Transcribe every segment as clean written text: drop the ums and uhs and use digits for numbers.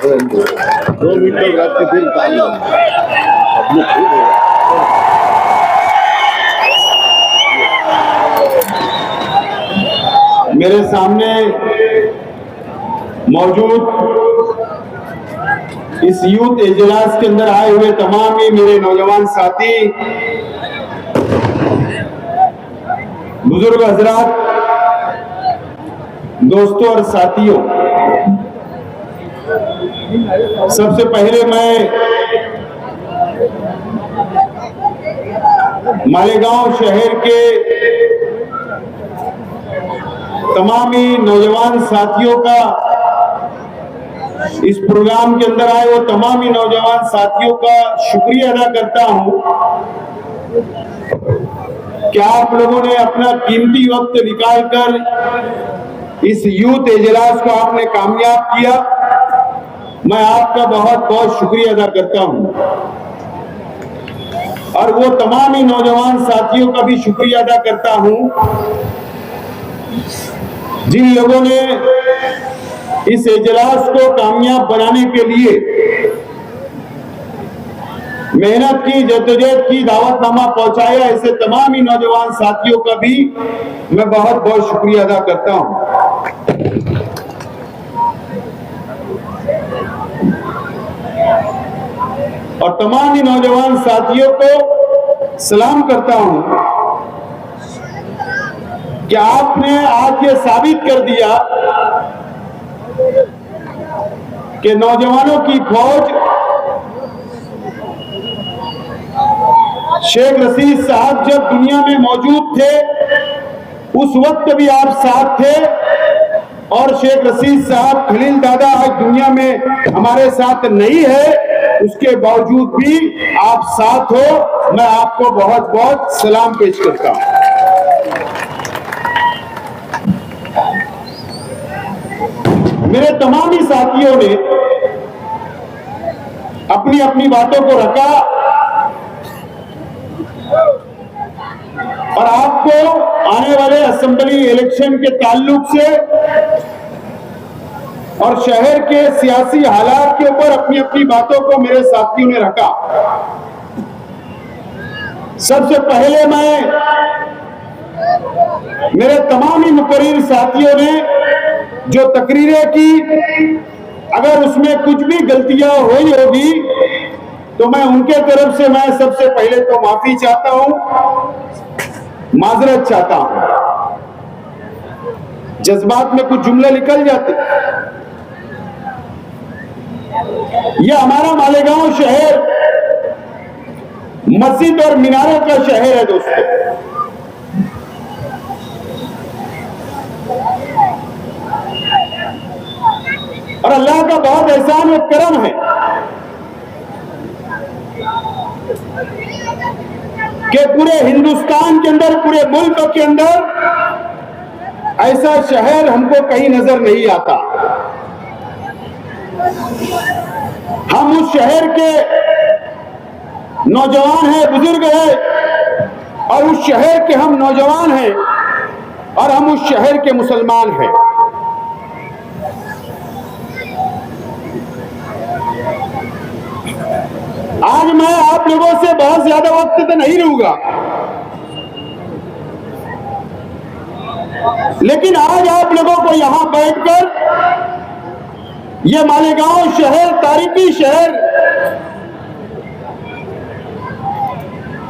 2 minute रात के दिन काम मेरे सामने मौजूद इस यूथ इजलास के अंदर आए हुए तमाम ही मेरे नौजवान साथी, बुजुर्ग हजरात, दोस्तों और साथियों, सबसे पहले मैं मालेगांव शहर के तमाम ही नौजवान साथियों का, इस प्रोग्राम के अंदर आए वो तमाम ही नौजवान साथियों का शुक्रिया अदा करता हूं कि आप लोगों ने अपना कीमती वक्त निकालकर इस यूथ इजलास को आपने कामयाब किया। मैं आपका बहुत बहुत शुक्रिया अदा करता हूं और वो तमाम ही नौजवान साथियों का भी शुक्रिया अदा करता हूं जिन लोगों ने इस इजलास को कामयाब बनाने के लिए मेहनत की, जद्दोजहद की, दावतनामा पहुंचाया। ऐसे तमाम ही नौजवान साथियों का भी मैं बहुत बहुत शुक्रिया अदा करता हूं। और तमाम ही नौजवान साथियों को सलाम करता हूं कि आपने आज ये साबित कर दिया कि नौजवानों की फौज शेख रशीद साहब जब दुनिया में मौजूद थे उस वक्त भी आप साथ थे, और शेख रशीद साहब खलील दादा आज दुनिया में हमारे साथ नहीं है, उसके बावजूद भी आप साथ हो। मैं आपको बहुत बहुत सलाम पेश करता हूं। मेरे तमाम ही साथियों ने अपनी अपनी बातों को रखा और आपको आने वाले असेंबली इलेक्शन के ताल्लुक से और शहर के सियासी हालात के ऊपर अपनी अपनी बातों को मेरे साथियों ने रखा। सबसे पहले मैं मेरे तमाम ही मुकर्रिर साथियों ने जो तकरीरें की, अगर उसमें कुछ भी गलतियां हुई होगी तो मैं उनके तरफ से मैं सबसे पहले तो माफी चाहता हूं, माजरत चाहता हूं। जज्बात में कुछ जुमले निकल जाते। यह हमारा मालेगांव शहर मस्जिद और मीनारों का शहर है दोस्तों। और अल्लाह का बहुत एहसान और करम है कि पूरे हिंदुस्तान के अंदर, पूरे मुल्क के अंदर ऐसा शहर हमको कहीं नजर नहीं आता। हम उस शहर के नौजवान हैं, बुजुर्ग हैं, और उस शहर के हम नौजवान हैं और हम उस शहर के मुसलमान हैं। आज मैं आप लोगों से बहुत ज्यादा वक्त तो नहीं लूंगा, लेकिन आज आप लोगों को यहां बैठकर यह मालेगांव शहर, तारीखी शहर,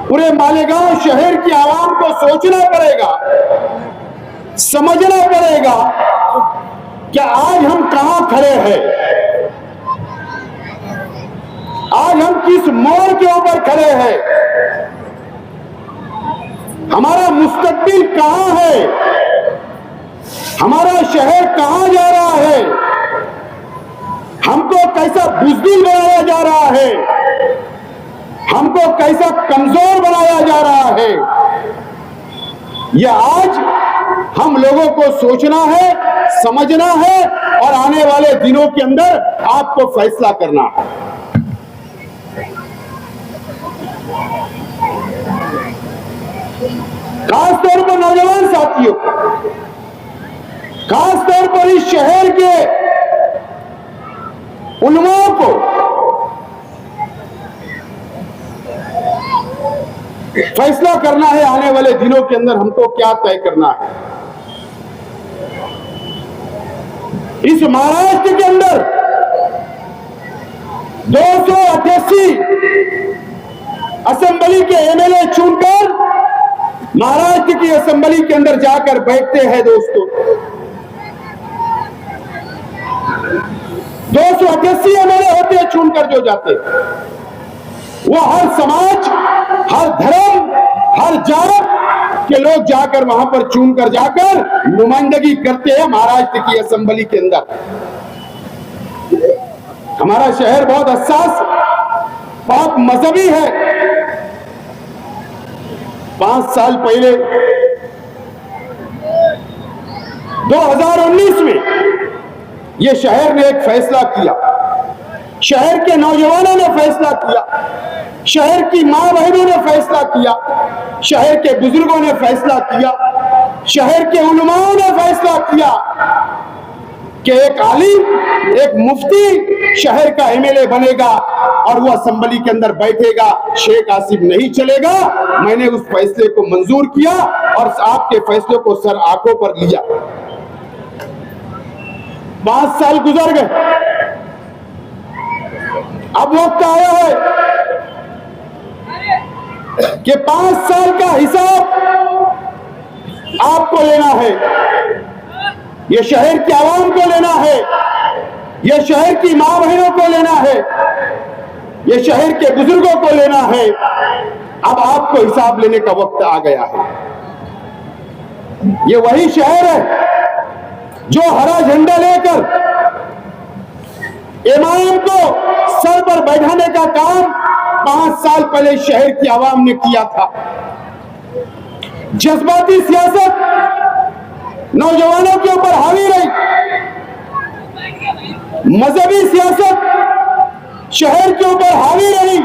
पूरे मालेगांव शहर की आवाम को सोचना पड़ेगा, समझना पड़ेगा कि आज हम कहां खड़े हैं, आज हम किस मोड़ के ऊपर खड़े हैं, हमारा मुस्तकबिल कहां है, हमारा शहर कहां जा रहा है, हमको कैसा बुज़दिल बनाया जा रहा है, हमको कैसा कमजोर बनाया जा रहा है। यह आज हम लोगों को सोचना है, समझना है और आने वाले दिनों के अंदर आपको फैसला करना है। खास तौर पर नौजवान साथियों, खास तौर पर इस शहर के उलमा फैसला करना है आने वाले दिनों के अंदर हमको क्या तय करना है। इस महाराष्ट्र के अंदर 288 असेंबली के एमएलए चुनकर महाराष्ट्र की असेंबली के अंदर जाकर बैठते हैं दोस्तों। 288 एमएलए होते हैं चुनकर जो जाते हैं, वो हर समाज, हर धर्म, हर जात के लोग जाकर वहां पर चुनकर जाकर नुमाइंदगी करते हैं महाराष्ट्र की असेंबली के अंदर। हमारा शहर बहुत हसास, बहुत मजहबी है। 5 साल पहले 2019 में यह शहर ने एक फैसला किया, शहर के नौजवानों ने फैसला किया, शहर की मां बहनों ने फैसला किया, शहर के बुजुर्गों ने फैसला किया, शहर के उलमाओं ने फैसला किया कि एक आलिम, एक मुफ्ती शहर का एमएलए बनेगा और वो असेंबली के अंदर बैठेगा, शेख आसिफ नहीं चलेगा। मैंने उस फैसले को मंजूर किया और आपके फैसले को सर आंखों पर लिया। 5 साल गुजर गए, अब वक्त आया है कि 5 साल का हिसाब आपको लेना है, ये शहर की आवाम को लेना है, ये शहर की मां बहनों को लेना है, ये शहर के बुजुर्गों को लेना है। अब आपको हिसाब लेने का वक्त आ गया है। ये वही शहर है जो हरा झंडा लेकर इमाम को सर पर बैठाने का काम 5 साल पहले शहर की आवाम ने किया था। जज्बाती सियासत नौजवानों के ऊपर हावी रही, मजहबी सियासत शहर के ऊपर हावी रही।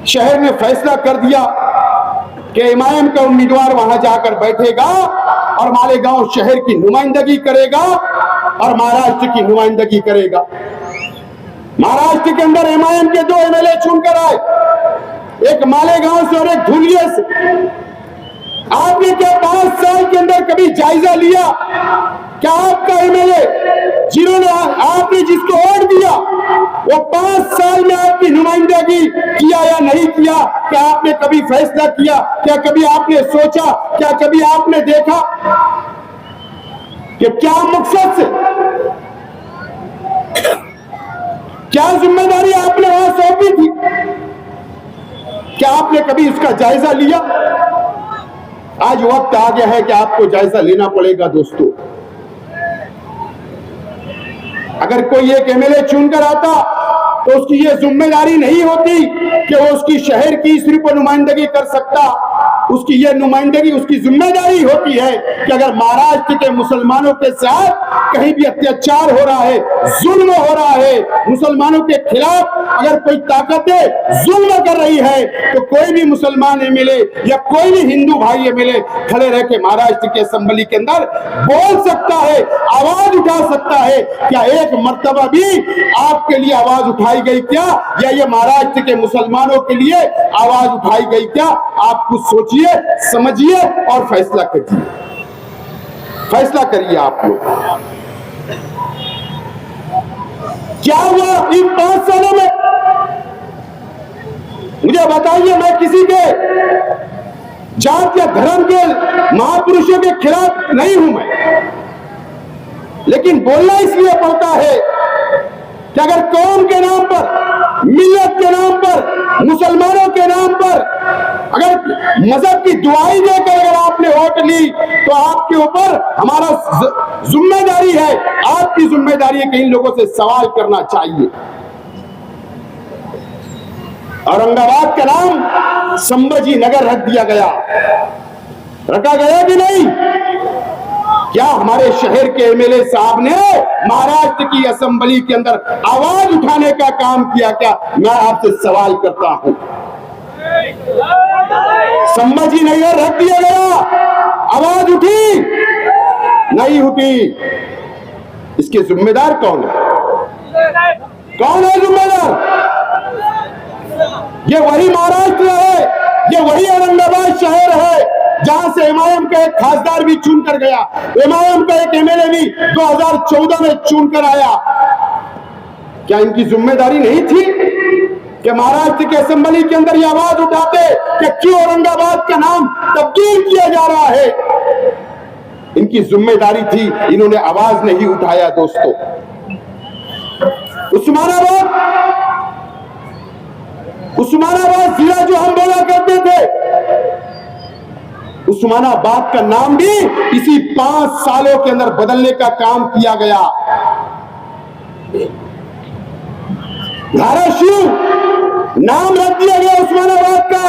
शहर ने फैसला कर दिया कि इमाम का उम्मीदवार वहां जाकर बैठेगा और मालेगांव शहर की नुमाइंदगी करेगा और महाराष्ट्र की नुमाइंदगी करेगा। महाराष्ट्र के अंदर एमआईएम के 2 एमएलए चुनकर आए, एक मालेगांव से और एक धुलिया से। आपने क्या 5 साल के अंदर कभी जायजा लिया? क्या आपका एमएलए जिन्होंने आपने जिसको वोट दिया वो 5 साल में आपकी नुमाइंदगी किया या नहीं किया? क्या आपने कभी फैसला किया? क्या कभी आपने सोचा? क्या कभी आपने देखा कि क्या मकसद से, क्या जिम्मेदारी आपने वहां सौंपी थी? क्या आपने कभी इसका जायजा लिया? आज वक्त आ गया है कि आपको जायजा लेना पड़ेगा दोस्तों। अगर कोई एक एमएलए चुनकर आता तो उसकी यह जिम्मेदारी नहीं होती कि वो उसकी शहर की सिर्फ नुमाइंदगी कर सकता। उसकी यह नुमाइंदगी, उसकी जिम्मेदारी होती है कि अगर महाराष्ट्र के मुसलमानों के साथ कहीं भी अत्याचार हो रहा है, जुल्म हो रहा है, मुसलमानों के खिलाफ अगर कोई ताकतें जुल्म कर रही है, तो कोई भी मुसलमान एमएलए या कोई भी हिंदू भाई एमएलए खड़े रह के महाराष्ट्र के असेंबली के अंदर बोल सकता है, आवाज उठा सकता है। क्या एक मर्तबा भी आपके लिए आवाज उठाई गई क्या? या ये महाराष्ट्र के मुसलमानों के लिए आवाज उठाई गई क्या? आप कुछ सोचिए, समझिए और फैसला करिए। फैसला करिए आप लोग। क्या हुआ इन 5 सालों में? मुझे बताइए। मैं किसी के जात या धर्म के महापुरुषों के खिलाफ नहीं हूं मैं, लेकिन बोलना इसलिए पड़ता है कि अगर कौम के नाम पर, मिल्लत के नाम पर, मुसलमानों के नाम पर अगर मजहब की दुआई देकर अगर आपने वोट ली तो आपके ऊपर हमारा जिम्मेदारी है, आपकी जिम्मेदारी है कि इन लोगों से सवाल करना चाहिए। औरंगाबाद का नाम संभाजी नगर रख दिया गया, रखा गया कि नहीं? क्या हमारे शहर के एमएलए साहब ने महाराष्ट्र की असेंबली के अंदर आवाज उठाने का काम किया क्या? मैं आपसे सवाल करता हूं। संभाजी नगर रख दिया गया, आवाज उठी नहीं उठी? इसके जिम्मेदार कौन है? कौन है जिम्मेदार? ये वही महाराष्ट्र है, ये वही औरंगाबाद शहर है जहां से एमआईएम का एक खासदार भी चुन कर गया, एमआईएम का एक एमएलए भी 2014 में चुन कर आया। क्या इनकी जिम्मेदारी नहीं थी कि महाराष्ट्र के असेंबली के अंदर ये आवाज उठाते कि क्यों औरंगाबाद का नाम तब्दील किया जा रहा है? इनकी जिम्मेदारी थी, इन्होंने आवाज नहीं उठाया। दोस्तों, उस्मानाबाद जिला जो हम बोला करते थे, उस्मानाबाद का नाम भी इसी 5 सालों के अंदर बदलने का काम किया गया। धाराशिव नाम रख दिया गया उस्मानाबाद का।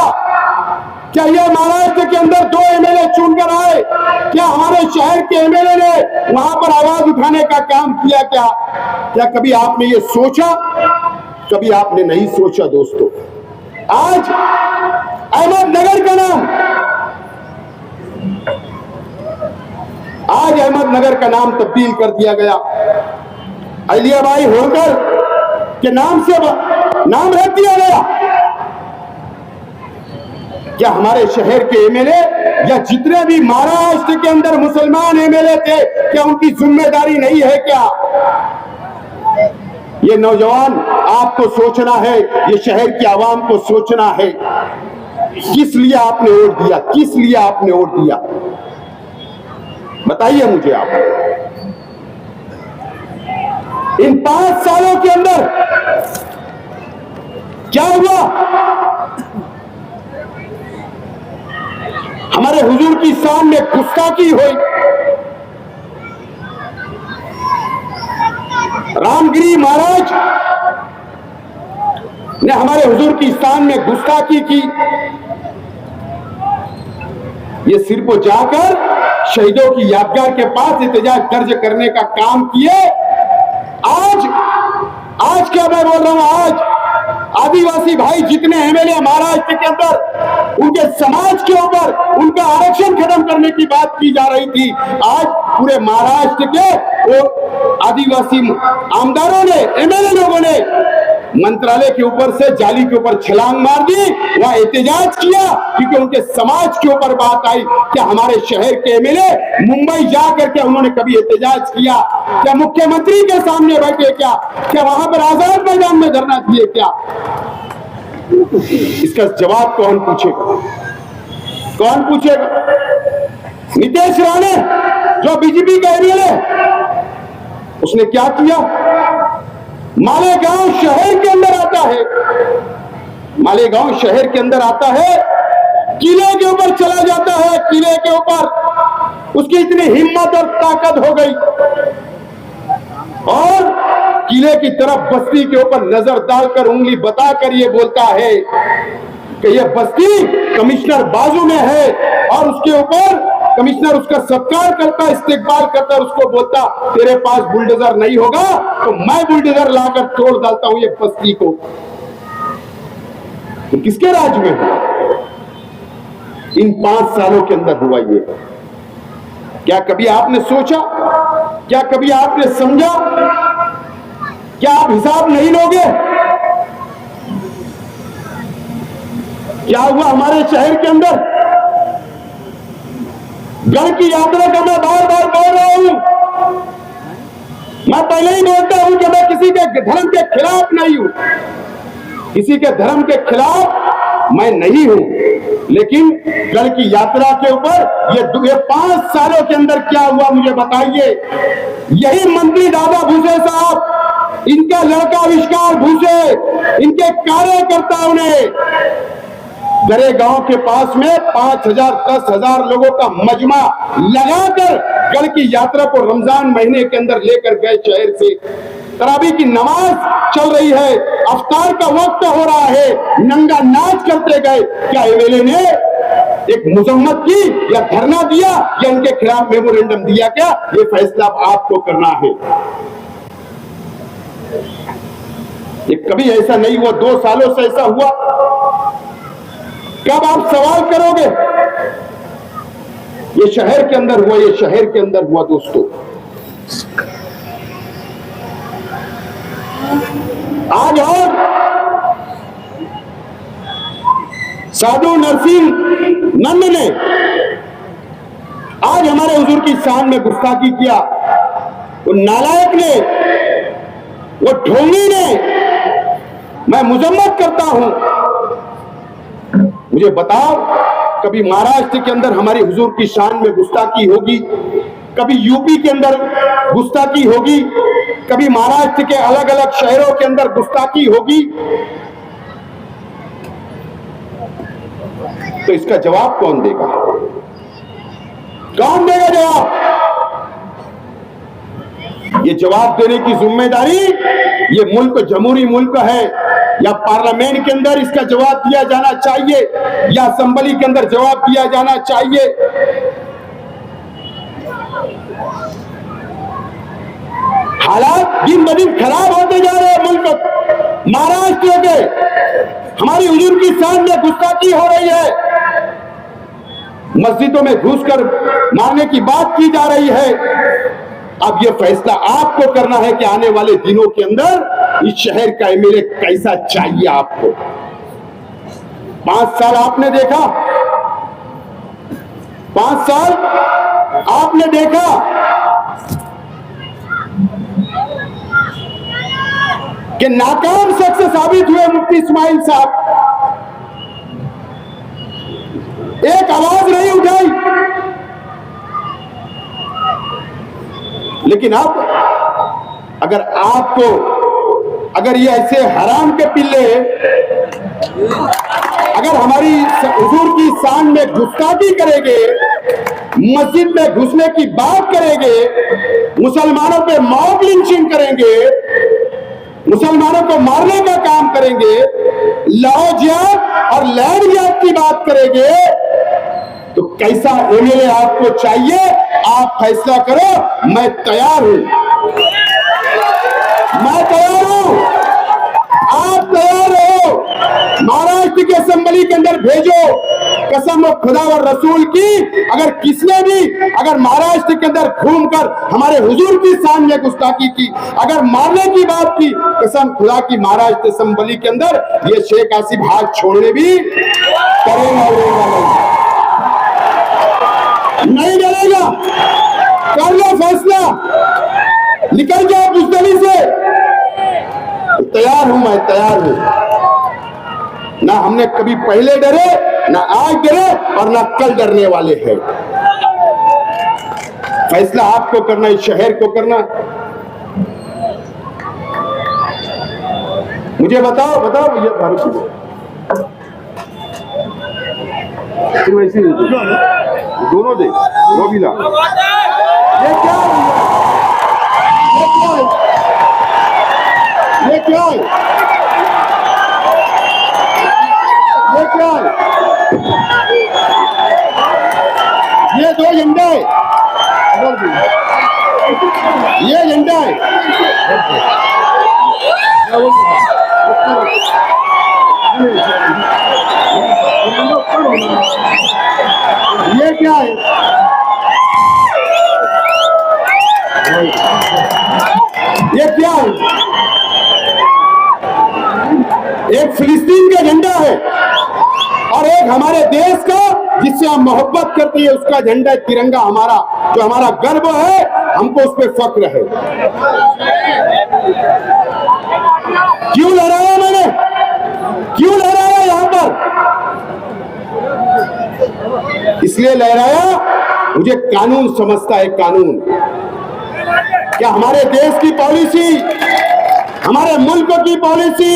क्या यह महाराष्ट्र के अंदर 2 एमएलए चुनकर आए? क्या हमारे शहर के एमएलए ने वहां पर आवाज उठाने का काम किया? क्या कभी आपने ये सोचा? कभी आपने नहीं सोचा। दोस्तों, आज अहमदनगर का नाम तब्दील कर दिया गया। अहिल्याबाई होलकर के नाम से नाम रख दिया गया। क्या हमारे शहर के एमएलए या जितने भी महाराष्ट्र के अंदर मुसलमान एमएलए थे, क्या उनकी जिम्मेदारी नहीं है? क्या ये नौजवान आपको सोचना है, ये शहर की आवाम को सोचना है, किस लिए आपने वोट दिया? किस लिए आपने वोट दिया? बताइए मुझे आप। इन 5 सालों के अंदर क्या हुआ? हमारे हुजूर की शान में गुस्ताखी हुई। रामगिरी महाराज ने हमारे हुजूर की शान में गुस्ताखी की। ये सिर्फ जाकर शहीदों की यादगार के पास एहतजाज दर्ज करने का काम किए। आज क्या मैं बोल रहा हूं, आज आदिवासी भाई जितने एमएलए महाराष्ट्र के अंदर उनके समाज के ऊपर उनका आरक्षण खत्म करने की बात की जा रही थी, आज पूरे महाराष्ट्र के वो आदिवासी आमदारों ने, एमएलए लोगों ने मंत्रालय के ऊपर से जाली के ऊपर छलांग मार दी, वहां एहतजाज किया क्योंकि उनके समाज के ऊपर बात आई। क्या हमारे शहर के एमएलए मुंबई जाकर के उन्होंने कभी एहतजाज किया? क्या मुख्यमंत्री के सामने बैठे? क्या वहां पर आजाद मैदान में धरना दिए? क्या इसका जवाब कौन पूछेगा? कौन पूछेगा? नीतीश राणे जो बीजेपी का एमएलए, उसने क्या किया? मालेगांव शहर के अंदर आता है, मालेगांव शहर के अंदर आता है, किले के ऊपर चला जाता है। किले के ऊपर उसकी इतनी हिम्मत और ताकत हो गई और किले की तरफ बस्ती के ऊपर नजर डालकर उंगली बताकर ये बोलता है कि यह बस्ती कमिश्नर बाजू में है, और उसके ऊपर कमिश्नर उसका सत्कार करता, इस्तेकबाल करता, उसको बोलता तेरे पास बुलडोजर नहीं होगा तो मैं बुलडोजर लाकर तोड़ डालता हूं ये बस्ती को। तो किसके राज में हुआ? इन 5 सालों के अंदर हुआ ये। क्या कभी आपने सोचा? क्या कभी आपने समझा? क्या आप हिसाब नहीं लोगे? क्या हुआ हमारे शहर के अंदर? गढ़ की यात्रा का मैं बार बार बोल रहा हूं, मैं पहले ही बोलता हूं कि मैं किसी के धर्म के खिलाफ नहीं हूं, किसी के धर्म के खिलाफ मैं नहीं हूं, लेकिन गढ़ की यात्रा के ऊपर ये 5 सालों के अंदर क्या हुआ मुझे बताइए। यही मंत्री दादा भूसे साहब, इनका लड़का आविष्कार भूसे, इनके कार्यकर्ताओं ने गरे गांव के पास में 5,000 10,000 लोगों का मजमा लगाकर गढ़ की यात्रा को रमजान महीने के अंदर लेकर गए। शहर से तरावी की नमाज चल रही है, अफ्तार का वक्त हो रहा है, नंगा नाच करते गए। क्या एमएलए ने एक मुजम्मत की या धरना दिया या इनके खिलाफ मेमोरेंडम दिया? क्या ये फैसला आपको करना है। ये कभी ऐसा नहीं हुआ, 2 सालों से ऐसा हुआ। कब आप सवाल करोगे? ये शहर के अंदर हुआ, ये शहर के अंदर हुआ। दोस्तों, आज और साधु नरसिंह नंद ने आज हमारे हुजूर की शान में गुस्ताखी किया। वो नालायक ने, वो ढोंगी ने, मैं मुजम्मत करता हूं। मुझे बताओ, कभी महाराष्ट्र के अंदर हमारी हुजूर की शान में गुस्ताखी होगी, कभी यूपी के अंदर गुस्ताखी होगी, कभी महाराष्ट्र के अलग अलग शहरों के अंदर गुस्ताखी होगी? तो इसका जवाब कौन देगा? कौन देगा जवाब? ये जवाब देने की जिम्मेदारी ये मुल्क जमहूरी मुल्क है, या पार्लियामेंट के अंदर इसका जवाब दिया जाना चाहिए, या असेंबली के अंदर जवाब दिया जाना चाहिए। हालात दिन ब दिन खराब होते जा रहे हैं मुल्क महाराष्ट्र के। हमारी हुजूर की शान में गुस्ताखी हो रही है, मस्जिदों में घुसकर मारने की बात की जा रही है। अब यह फैसला आपको करना है कि आने वाले दिनों के अंदर इस शहर का एमएलए कैसा चाहिए आपको। 5 साल आपने देखा, 5 साल आपने देखा कि नाकाम शख्स साबित हुए मुफ्ती इस्माइल साहब। एक आवाज नहीं उठाई। लेकिन अब अगर ये ऐसे हराम के पिल्ले अगर हमारी हुजूर की शान में गुस्ताखी करेंगे, मस्जिद में घुसने की बात करेंगे, मुसलमानों पे मॉब लिंचिंग करेंगे, मुसलमानों को मारने का काम करेंगे, लॉ जिहाद और लैंड जिहाद की बात करेंगे, तो कैसा एमएलए आपको चाहिए? आप फैसला करो। मैं तैयार हूं, मैं तैयार हूं, आप तैयार हो। महाराष्ट्र के असेंबली के अंदर भेजो। कसम खुदा और रसूल की, अगर किसने भी अगर महाराष्ट्र के अंदर घूमकर हमारे हुजूर की शान में गुस्ताखी की, अगर मारने की बात की, कसम खुदा की महाराष्ट्र असेंबली के अंदर ये शेख आसिफ हाथ छोड़ने भी करेंगे नहीं डरेगा। कर लो फैसला, निकल जाओ बुजदली से। तैयार हूं, मैं तैयार हूं। ना हमने कभी पहले डरे, ना आज डरे और ना कल डरने वाले हैं। फैसला आपको करना, इस शहर को करना। मुझे बताओ ये भारत वैसे दोनों दे वो भी ला। ये क्या है? ये क्या है? ये क्या है? ये 2 झंडा है, ये झंडा है। ये क्या है? ये क्या है? एक फिलिस्तीन का झंडा है और एक हमारे देश का, जिससे हम मोहब्बत करते हैं, उसका झंडा है, तिरंगा हमारा, जो हमारा गर्व है, हमको उस पर फक्र है। क्यों लहराया मैंने? क्यों लहराया यहां पर? इसलिए लहराया, मुझे कानून समझता है। कानून क्या हमारे देश की पॉलिसी, हमारे मुल्क की पॉलिसी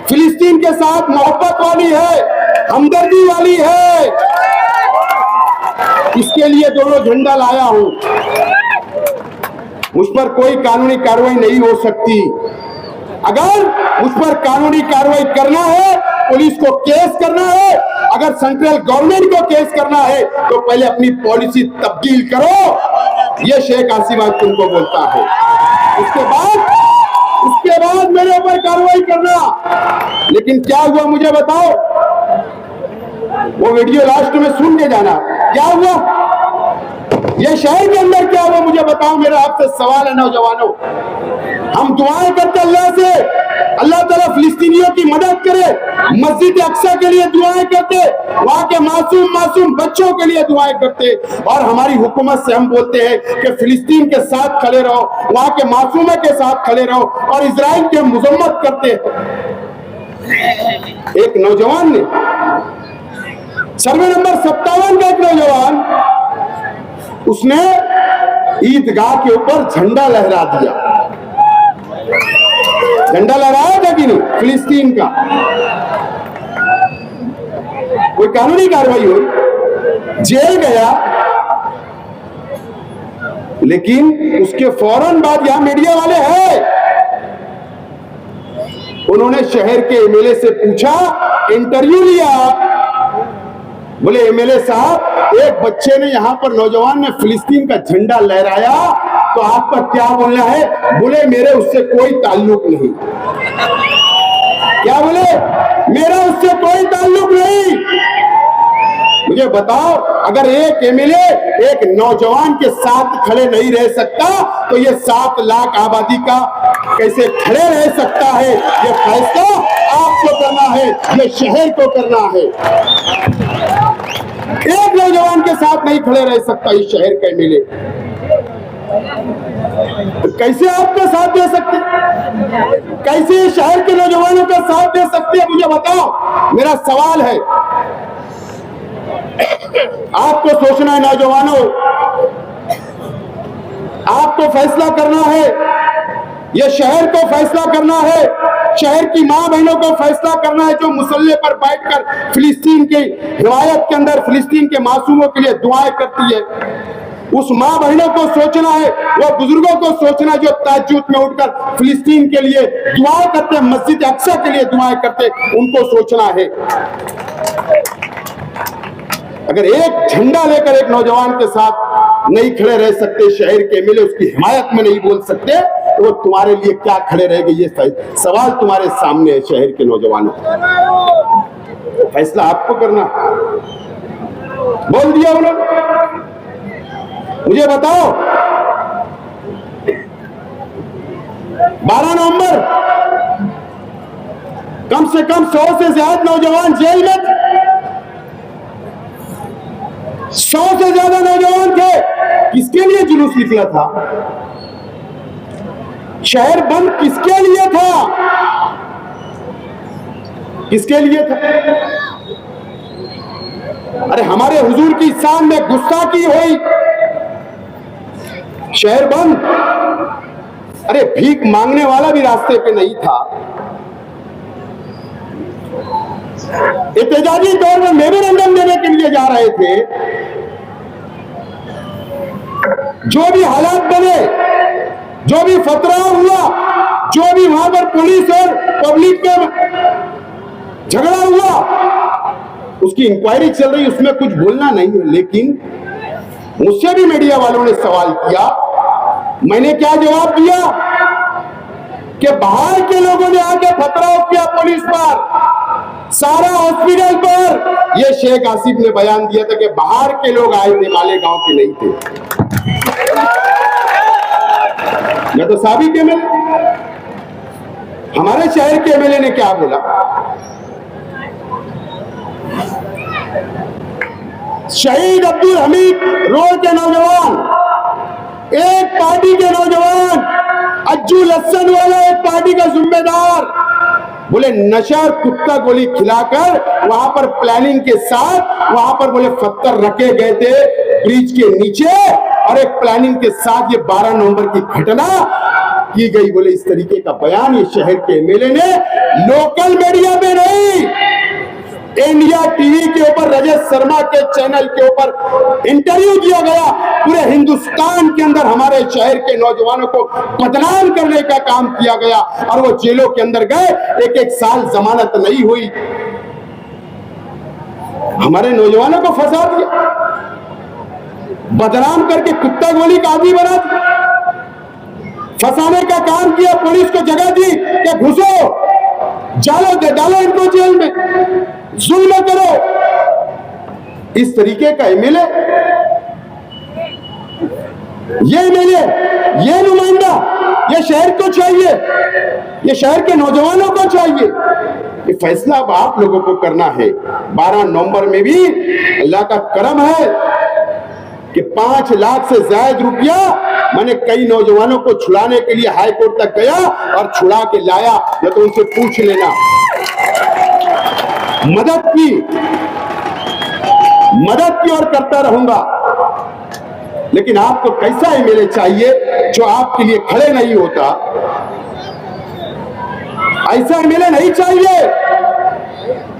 फिलिस्तीन के साथ मोहब्बत वाली है, हमदर्दी वाली है। इसके लिए दोनों झंडा लाया हूं। मुझ पर कोई कानूनी कार्रवाई नहीं हो सकती। अगर मुझ पर कानूनी कार्रवाई करना है, पुलिस को केस करना है, अगर सेंट्रल गवर्नमेंट को केस करना है, तो पहले अपनी पॉलिसी तब्दील करो। ये शेख आसिफ आज तुमको बोलता है। उसके बाद मेरे ऊपर कार्रवाई करना। लेकिन क्या हुआ मुझे बताओ? वो वीडियो लास्ट में सुन के जाना। क्या हुआ ये शहर के अंदर? क्या हुआ मुझे बताओ। मेरा आपसे सवाल है नौजवानों। हम दुआएं करते अल्लाह से, अल्लाह ताला फिलिस्तीनियों की मदद करे, मस्जिद अक्सा के लिए दुआएं करते, वहां के मासूम बच्चों के लिए दुआएं करते, और हमारी हुकूमत से हम बोलते हैं कि फिलिस्तीन के साथ खड़े रहो, वहां के मासूमों के साथ खड़े रहो, और इजराइल की हम मजम्मत करते हैं। एक नौजवान ने सर्वे नंबर 57 का एक नौजवान, उसने ईदगाह के ऊपर झंडा लहरा दिया। झंडा लहराया था कि नहीं फिलिस्तीन का? कोई कानूनी कार्रवाई हुई, जेल गया, लेकिन उसके फौरन बाद यहां मीडिया वाले हैं, उन्होंने शहर के एमएलए से पूछा, इंटरव्यू लिया। बोले एमएलए साहब, एक बच्चे ने यहां पर, नौजवान ने फिलिस्तीन का झंडा लहराया, तो आपका क्या बोलना है? बोले मेरे उससे कोई ताल्लुक नहीं। क्या बोले? मेरा उससे कोई ताल्लुक नहीं। मुझे बताओ, अगर एक एमएलए एक नौजवान के साथ खड़े नहीं रह सकता, तो ये 7 लाख आबादी का कैसे खड़े रह सकता है? ये फैसला आपको करना है, ये शहर को करना है। एक नौजवान के साथ नहीं खड़े रह सकता इस शहर का एमएलए, कैसे आपका साथ दे सकते? कैसे शहर के नौजवानों का साथ दे सकते हैं? मुझे बताओ। मेरा सवाल है, आपको सोचना है नौजवानों, आपको फैसला करना है, यह शहर को फैसला करना है, शहर की मां बहनों को फैसला करना है, जो मुसल्ले पर बैठकर फिलिस्तीन की हिमायत के अंदर फिलिस्तीन के मासूमों के लिए दुआएं करती है। उस मां बहनों को सोचना है, वो बुजुर्गों को सोचना जो ताज्जुद में उठकर फिलिस्तीन के लिए दुआ करते, मस्जिद अक्सा के लिए दुआएं करते, उनको सोचना है। अगर एक झंडा लेकर एक नौजवान के साथ नहीं खड़े रह सकते, शहर के एमएलए उसकी हिमायत में नहीं बोल सकते, तो वो तुम्हारे लिए क्या खड़े रहेंगे? ये सवाल तुम्हारे सामने है। शहर के नौजवानों, फैसला आपको करना। बोल दिया उन्होंने। मुझे बताओ, 12 नवंबर कम से कम 100 से ज्यादा नौजवान जेल में थे। 100 से ज्यादा नौजवान थे। किसके लिए जुलूस निकला था? शहर बंद किसके लिए था? किसके लिए था? अरे हमारे हुजूर की शान में गुस्ताखी हुई, शहर बंद। अरे भीख मांगने वाला भी रास्ते पे नहीं था। एहतजाजी तौर पर मेमोरेंडम देने के लिए जा रहे थे। जो भी हालात बने, जो भी फतरा हुआ, जो भी वहां पर पुलिस और पब्लिक में झगड़ा हुआ, उसकी इंक्वायरी चल रही, उसमें कुछ बोलना नहीं है। लेकिन मुझसे भी मीडिया वालों ने सवाल किया, मैंने क्या जवाब दिया कि बाहर के लोगों ने आके पथराव किया पुलिस पर, सारा हॉस्पिटल पर। यह शेख आसिफ ने बयान दिया था कि बाहर के लोग आए थे, मालेगांव के नहीं थे। मैं तो साबिक एमएलए, हमारे शहर के एमएलए ने क्या बोला? शहीद अब्दुल हमीद रोड के नौजवान, एक पार्टी के नौजवान, अज्जू लहसन वाला एक पार्टी का जिम्मेदार, बोले नशा और कुत्ता गोली खिलाकर वहां पर प्लानिंग के साथ वहां पर बोले पत्थर रखे गए थे ब्रिज के नीचे, और एक प्लानिंग के साथ ये 12 नवंबर की घटना की गई। बोले इस तरीके का बयान ये शहर के एमएलए ने लोकल मीडिया में नहीं, इंडिया टीवी के ऊपर रजत शर्मा के चैनल के ऊपर इंटरव्यू दिया गया। पूरे हिंदुस्तान के अंदर हमारे शहर के नौजवानों को बदनाम करने का काम किया गया, और वो जेलों के अंदर गए, 1-1 साल जमानत नहीं हुई। हमारे नौजवानों को फंसा दिया, बदनाम करके कुत्ता गोली का आदमी बना दिया, फंसाने का काम किया। पुलिस को जगह दी कि घुसो, जालो डालो इनको जेल में, जुल्म करो। इस तरीके का एमएलए, ये एमएलए, ये नुमाइंदा, ये ये शहर को चाहिए, ये शहर के नौजवानों को चाहिए। ये फैसला अब आप लोगों को करना है। 12 नवंबर में भी अल्लाह का करम है कि 5 लाख से ज्यादा रुपया मैंने कई नौजवानों को छुड़ाने के लिए हाई कोर्ट तक गया और छुड़ा के लाया। या तो उनसे पूछ लेना, मदद की और करता रहूंगा। लेकिन आपको कैसा एमएलए चाहिए जो आपके लिए खड़े नहीं होता? ऐसा एमएलए नहीं चाहिए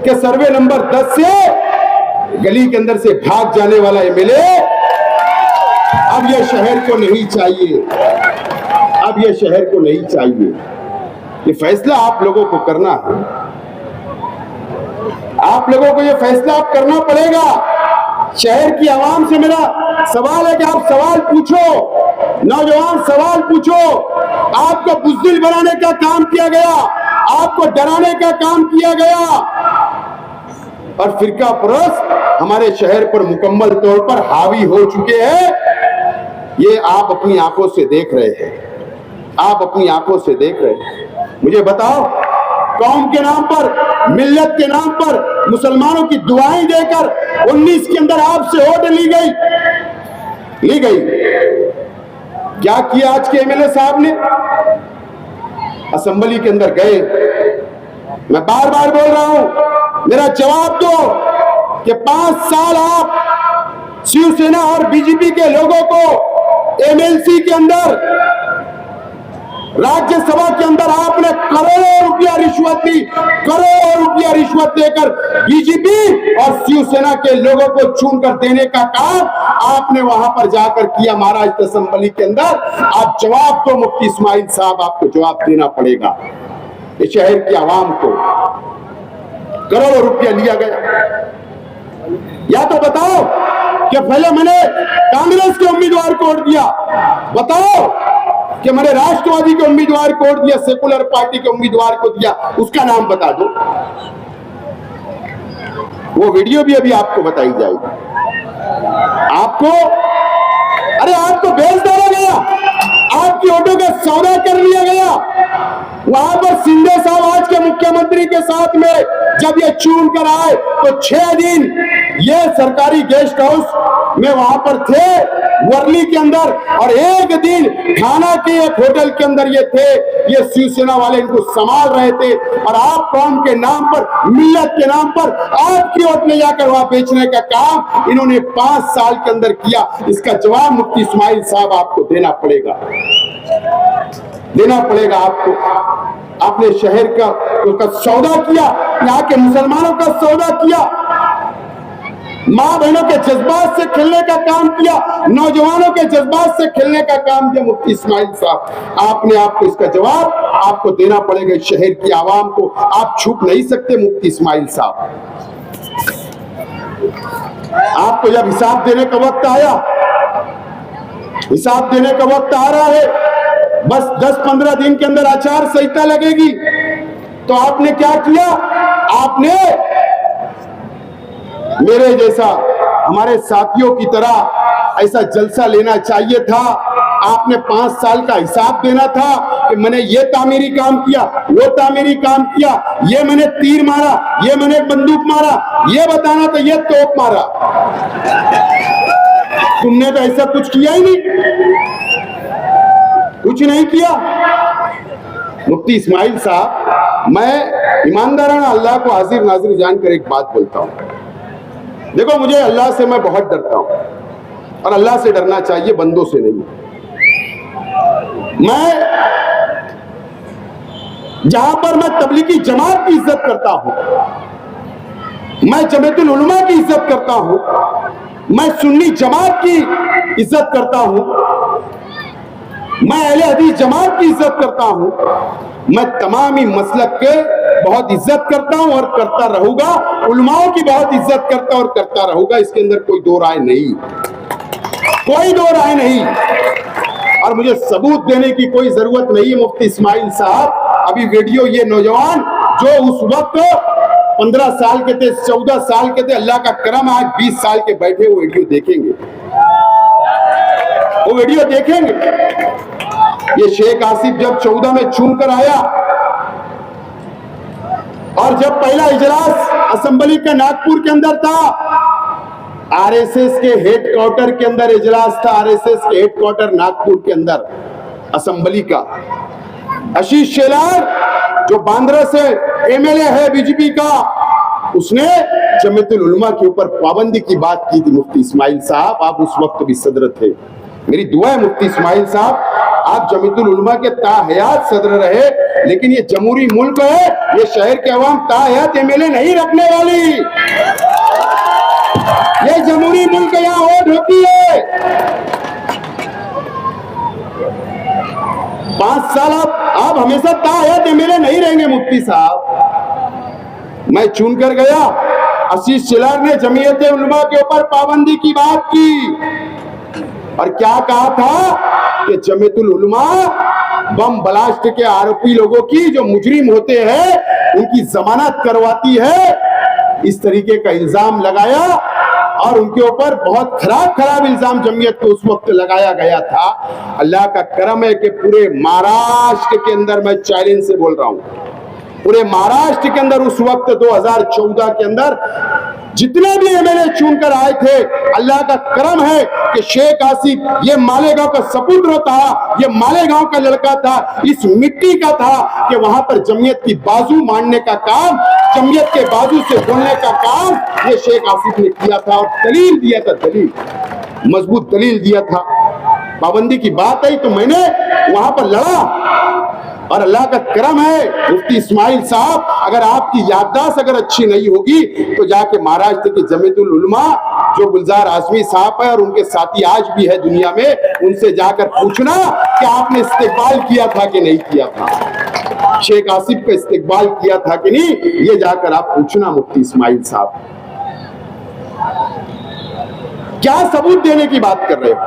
कि सर्वे नंबर 10 से गली के अंदर से भाग जाने वाला एमएलए अब यह शहर को नहीं चाहिए, अब यह शहर को नहीं चाहिए। ये फैसला आप लोगों को करना है, आप लोगों को ये फैसला आप करना पड़ेगा। शहर की आवाम से मेरा सवाल है कि आप सवाल पूछो, नौजवान सवाल पूछो। आपको बुज़दिल बनाने का काम किया गया, आपको डराने का काम किया गया और फिरका परस्त हमारे शहर पर मुकम्मल तौर पर हावी हो चुके हैं। ये आप अपनी आंखों से देख रहे हैं, आप अपनी आंखों से देख रहे हैं। मुझे बताओ, कौम के नाम पर, मिल्लत के नाम पर मुसलमानों की दुआएं देकर 19 के अंदर आपसे वोट ली गई। क्या किया आज के एमएलए साहब ने? असेंबली के अंदर गए, मैं बार बार बोल रहा हूं, मेरा जवाब दो कि 5 साल आप शिवसेना और बीजेपी के लोगों को एमएलसी के अंदर, राज्यसभा के अंदर आपने करोड़ों रुपया रिश्वत दी, करोड़ों रुपया रिश्वत देकर बीजेपी और शिवसेना के लोगों को चुनकर देने का काम आपने वहां पर जाकर किया महाराष्ट्र असेंबली के अंदर। आप जवाब दो मुफ्ती इस्माइल साहब, आपको जवाब देना पड़ेगा। इस शहर की आवाम को करोड़ों रुपया लिया गया। या तो बताओ कि पहले मैंने कांग्रेस के उम्मीदवार को वोट दिया, बताओ कि मैंने राष्ट्रवादी के उम्मीदवार को वोट दिया, सेकुलर पार्टी के उम्मीदवार को दिया, उसका नाम बता दो। वो वीडियो भी अभी आपको बताई जाएगी। आपको बेच डाला गया, आपकी वोटों का सौदा कर लिया गया। वहां पर शिंदे साहब आज के मुख्यमंत्री के साथ में जब ये चुन कर आए तो 6 दिन ये सरकारी गेस्ट हाउस में वहां पर थे वर्ली के अंदर, और 1 दिन खाना के एक होटल के अंदर ये थे। ये शिवसेना वाले इनको संभाल रहे थे और आप कौम के नाम पर, मिल्लत के नाम पर आपकी वोट ले जाकर वहां बेचने का काम इन्होंने 5 साल के अंदर किया। इसका जवाब मुफ्ती इस्माइल साहब आपको देना पड़ेगा, देना पड़ेगा आपको। आपने शहर का सौदा किया, यहाँ के मुसलमानों का सौदा किया, मां बहनों के जज्बात से खेलने का काम किया, नौजवानों के जज्बात से खेलने का काम किया मुफ्ती इस्माइल साहब। आपने आपको इसका जवाब आपको देना पड़ेगा। शहर की आवाम को आप छुप नहीं सकते मुफ्ती इस्माइल साहब। आपको जब हिसाब देने का वक्त आया, हिसाब देने का वक्त आ रहा है, बस 10-15 दिन के अंदर आचार संहिता लगेगी, तो आपने क्या किया? आपने मेरे जैसा, हमारे साथियों की तरह ऐसा जलसा लेना चाहिए था। आपने 5 साल का हिसाब देना था कि मैंने ये तामीरी काम किया, वो तामीरी काम किया, ये मैंने तीर मारा, ये मैंने बंदूक मारा, ये बताना तो ये तोप मारा। तुमने तो ऐसा कुछ किया ही नहीं, कुछ नहीं किया। मुफ्ती इस्माइल साहब, मैं ईमानदाराना अल्लाह को हाजिर नाजिर जानकर एक बात बोलता हूं। देखो, मुझे अल्लाह से मैं बहुत डरता हूं और अल्लाह से डरना चाहिए, बंदों से नहीं। मैं जहां पर मैं तबलीगी जमात की इज्जत करता हूं, मैं जमीयतुल उलमा की इज्जत करता हूं, मैं सुन्नी जमात की इज्जत करता हूं, मैं अहले हदीस जमात की इज्जत करता हूं, मैं तमाम ही मसलक के बहुत इज्जत करता हूं और करता रहूंगा, उलमाओं की बहुत इज्जत करता और करता रहूंगा। इसके अंदर कोई दो राय नहीं, कोई दो राय नहीं। और मुझे सबूत देने की कोई जरूरत नहीं। मुफ्ती इस्माइल साहब, अभी वीडियो ये नौजवान जो उस वक्त 15 साल के थे, 14 साल के थे, अल्लाह का करम आज 20 साल के बैठे वो वीडियो देखेंगे, वो वीडियो देखेंगे। ये शेख आसिफ जब 14 में चुन कर आया और जब पहला इजलास असेंबली का नागपुर के अंदर था, आरएसएस के हेडक्वार्टर के अंदर इजलास था, आरएसएस के हेडक्वार्टर नागपुर के अंदर असेंबली का। आशीष शेलार जो बांद्रा से एमएलए है बीजेपी का, उसने जमीयतुल उलमा के ऊपर पाबंदी की बात की थी। मुफ्ती इस्माइल साहब, आप उस वक्त भी सदर थे। मेरी दुआ है मुफ्ती इस्माइल साहब, आप जमीयतुल उलमा के ताहयात सदर रहे, लेकिन ये जमहूरी मुल्क है, ये शहर के अवाम ताहयात एमएलए नहीं रखने वाली। ये जमहूरी मुल्क, यहाँ वोट होती है। 5 साल आप हमेशा ताहयात एमएलए नहीं रहेंगे मुफ्ती साहब। मैं चुन कर गया, आशीष शेलार ने जमीयत उलमा के ऊपर पाबंदी की बात की और क्या कहा था कि जमीयतुल उलमा बम ब्लास्ट के आरोपी लोगों की, जो मुजरिम होते हैं, उनकी जमानत करवाती है। इस तरीके का इल्जाम लगाया और उनके ऊपर बहुत खराब इल्जाम जमीयत को उस वक्त लगाया गया था। अल्लाह का करम है कि पूरे महाराष्ट्र के अंदर, मैं चैलेंज से बोल रहा हूं, पूरे महाराष्ट्र के अंदर उस वक्त 2014 के अंदर जितने भी एमएलए चुनकर आए थे, अल्लाह का करम है कि शेख आसिफ ये मालेगांव का सपुत्र था, ये मालेगांव का लड़का था, इस मिट्टी का था कि वहां पर जमीयत की बाजू मारने का काम, जमीयत के बाजू से बोलने का काम ये शेख आसिफ ने किया था और दलील दिया था, दलील, मजबूत दलील दिया था। पाबंदी की बात आई तो मैंने वहां पर लड़ा और अल्लाह का करम है मुफ्ती इस्माइल साहब, अगर आपकी याददाश्त अगर अच्छी नहीं होगी तो जाके महाराष्ट्र के जमीयतुल उलमा जो गुलजार आजमी साहब है और उनके साथी आज भी है दुनिया में, उनसे जाकर पूछना कि आपने इस्तेकबाल किया था कि नहीं किया था, शेख आसिफ का इस्तेकबाल किया था कि नहीं, ये जाकर आप पूछना मुफ्ती इस्माइल साहब। क्या सबूत देने की बात कर रहे हो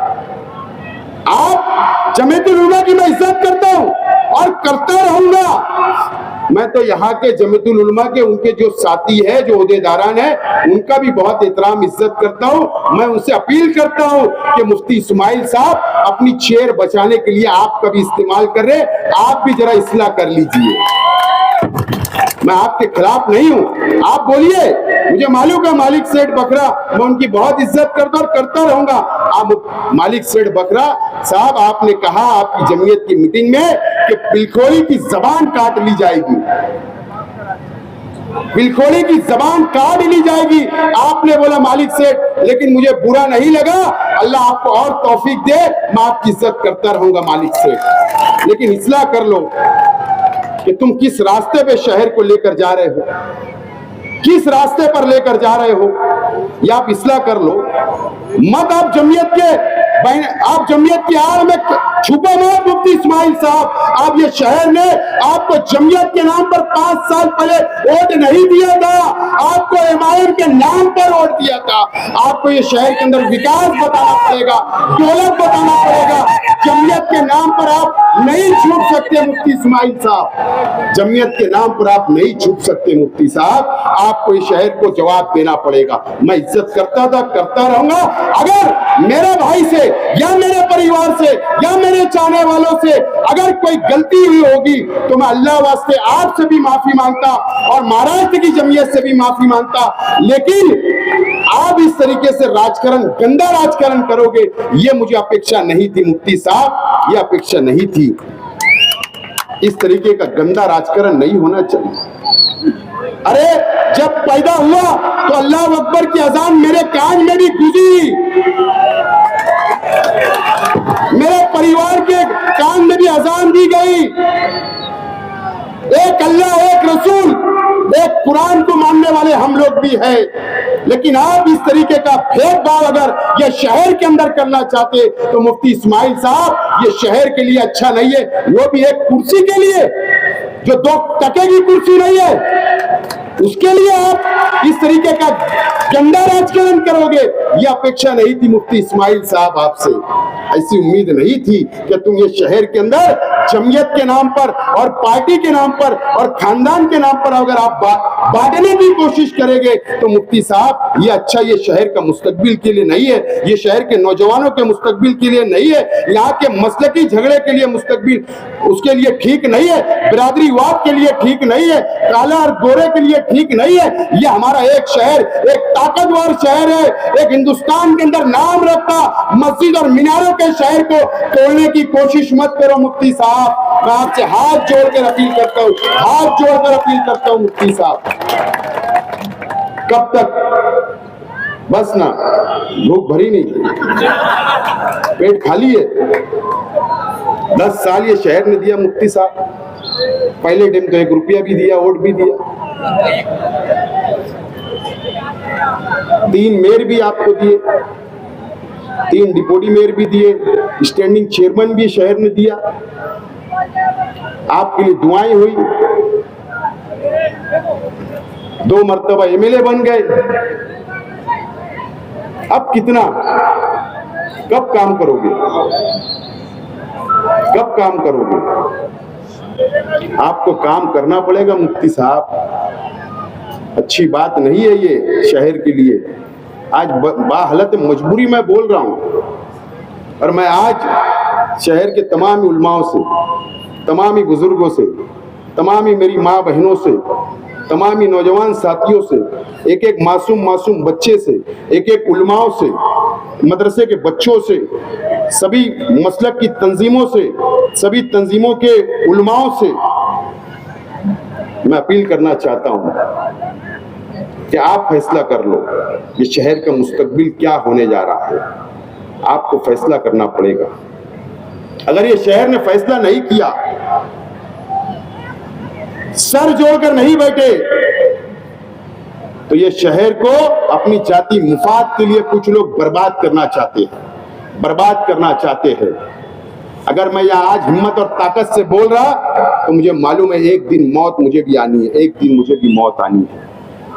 आप? जमीयतुल उलमा की मैं इज्जत करता हूं और करता रहूंगा। मैं तो यहाँ के जमीयतुल उलमा के उनके जो साथी है, जो ओहदेदारान है, उनका भी बहुत एहतराम इज्जत करता हूं। मैं उनसे अपील करता हूं कि मुफ्ती इस्माइल साहब अपनी चेयर बचाने के लिए आपका भी इस्तेमाल कर रहे, आप भी जरा इस्लाह कर लीजिए। मैं आपके खिलाफ नहीं हूं, आप बोलिए, मुझे मालूम है मालिक सेठ बकरा, मैं उनकी बहुत इज्जत करता और करता रहूंगा। आप मालिक सेठ बकरा साहब, आपने कहा आपकी जमीयत की मीटिंग में कि बिलखोरी की जबान काट ली जाएगी, बिलखोरी की जबान काट ली जाएगी, आपने बोला मालिक सेठ, लेकिन मुझे बुरा नहीं लगा, अल्लाह आपको और तौफीक दे, मैं आपकी इज्जत करता रहूंगा मालिक सेठ, लेकिन इस्लाह कर लो कि तुम किस रास्ते पे शहर को लेकर जा रहे हो, किस रास्ते पर लेकर जा रहे हो, ये आप इस्लाह कर लो। मत आप जमीयत की आड़ में छुपे मत मुफ्ती इस्माइल साहब। आप ये शहर ने आपको जमीयत के नाम पर 5 साल पहले वोट नहीं दिया था, आपको एमआईएम के नाम पर वोट दिया था। आपको ये शहर के अंदर विकास बताना पड़ेगा, दौलत बताना पड़ेगा। जमीयत के नाम पर आप नहीं छुप सकते मुफ्ती इस्माइल साहब, जमीयत के नाम पर आप नहीं छुप सकते मुफ्ती साहब, आपको इस शहर को जवाब देना पड़ेगा। मैं इज्जत करता था, करता रहूंगा। अगर मेरे भाई से या मेरे परिवार से या मेरे चाहने वालों से अगर कोई गलती हुई होगी तो मैं अल्लाह वास्ते आपसे भी माफी मांगता और महाराष्ट्र की जमीयत से भी माफी मांगता, लेकिन आप इस तरीके से राजकारण, गंदा राजकारण करोगे, ये मुझे अपेक्षा नहीं थी मुफ्ती साहब, ये अपेक्षा नहीं थी। इस तरीके का गंदा राजकारण नहीं होना चाहिए। अरे जब पैदा हुआ तो अल्लाह अकबर की अजान मेरे कान में भी गूंजी, मेरे परिवार के कान में भी अजान दी गई। एक अल्लाह, एक रसूल, एक कुरान को मानने वाले हम लोग भी हैं, लेकिन आप इस तरीके का भेदभाव अगर ये शहर के अंदर करना चाहते तो मुफ्ती इस्माइल साहब, ये शहर के लिए अच्छा नहीं है। वो भी एक कुर्सी के लिए, जो 2 टके की कुर्सी नहीं है, उसके लिए आप इस तरीके का गंदा राजकारण करोगे, ये अपेक्षा नहीं थी मुफ्ती इस्माइल साहब आपसे, ऐसी उम्मीद नहीं थी कि तुम ये शहर के अंदर जमीयत के नाम पर और पार्टी के नाम पर और खानदान के नाम पर अगर आप बांटने की कोशिश करेंगे तो मुफ्ती साहब ये अच्छा ये शहर का मुस्तकबिल के लिए नहीं है, ये शहर के नौजवानों के मुस्तकबिल के लिए नहीं है, यहाँ के मसलकी झगड़े के लिए मुस्तकबिल उसके लिए ठीक नहीं है, बिरादरीवाद के लिए ठीक नहीं है, काला और गोरे के लिए ठीक नहीं है। ये हमारा एक शहर एक ताकतवर शहर है, एक हिंदुस्तान के अंदर नाम रखता मस्जिद और मीनारों के शहर को तोड़ने की कोशिश मत करो मुफ्ती साहब। मैं आपसे हाथ जोड़कर अपील करता हूँ, हाथ जोड़कर अपील करता हूँ मुफ्ती साहब, कब तक बस ना, भूख भरी नहीं, पेट खाली है। 10 साल ये शहर ने दिया मुफ्ती साहब, पहले टाइम तो 1 रुपया भी दिया, वोट भी दिया, 3 मेयर भी आपको दिए, 3 डिप्टी मेयर भी दिए, स्टैंडिंग चेयरमैन भी शहर ने दिया, आपके लिए दुआएं हुई, 2 मर्तबा एमएलए बन गए। अब कितना, कब काम करोगे, कब काम करोगे? आपको काम करना पड़ेगा मुफ्ती साहब, अच्छी बात नहीं है ये शहर के लिए। आज बाहालत मजबूरी में बोल रहा हूं, और मैं आज शहर के तमाम उलमाओं से, तमामी बुजुर्गों से, तमामी मेरी माँ बहनों से, तमामी नौजवान साथियों से, एक एक मासूम बच्चे से, एक एक उलमाओं से, मदरसे के बच्चों से, सभी मसलक की तंजीमों से, सभी तंजीमों के उलमाओं से मैं अपील करना चाहता हूं कि आप फैसला कर लो ये शहर का मुस्तकबिल क्या होने जा रहा है। आपको फैसला करना पड़ेगा। अगर ये शहर ने फैसला नहीं किया, सर जोड़कर नहीं बैठे, तो ये शहर को अपनी जाति मुफाद के लिए कुछ लोग बर्बाद करना चाहते हैं, बर्बाद करना चाहते हैं। अगर मैं यहाँ आज हिम्मत और ताकत से बोल रहा तो मुझे मालूम है एक दिन मौत मुझे भी आनी है, एक दिन मुझे भी मौत आनी है।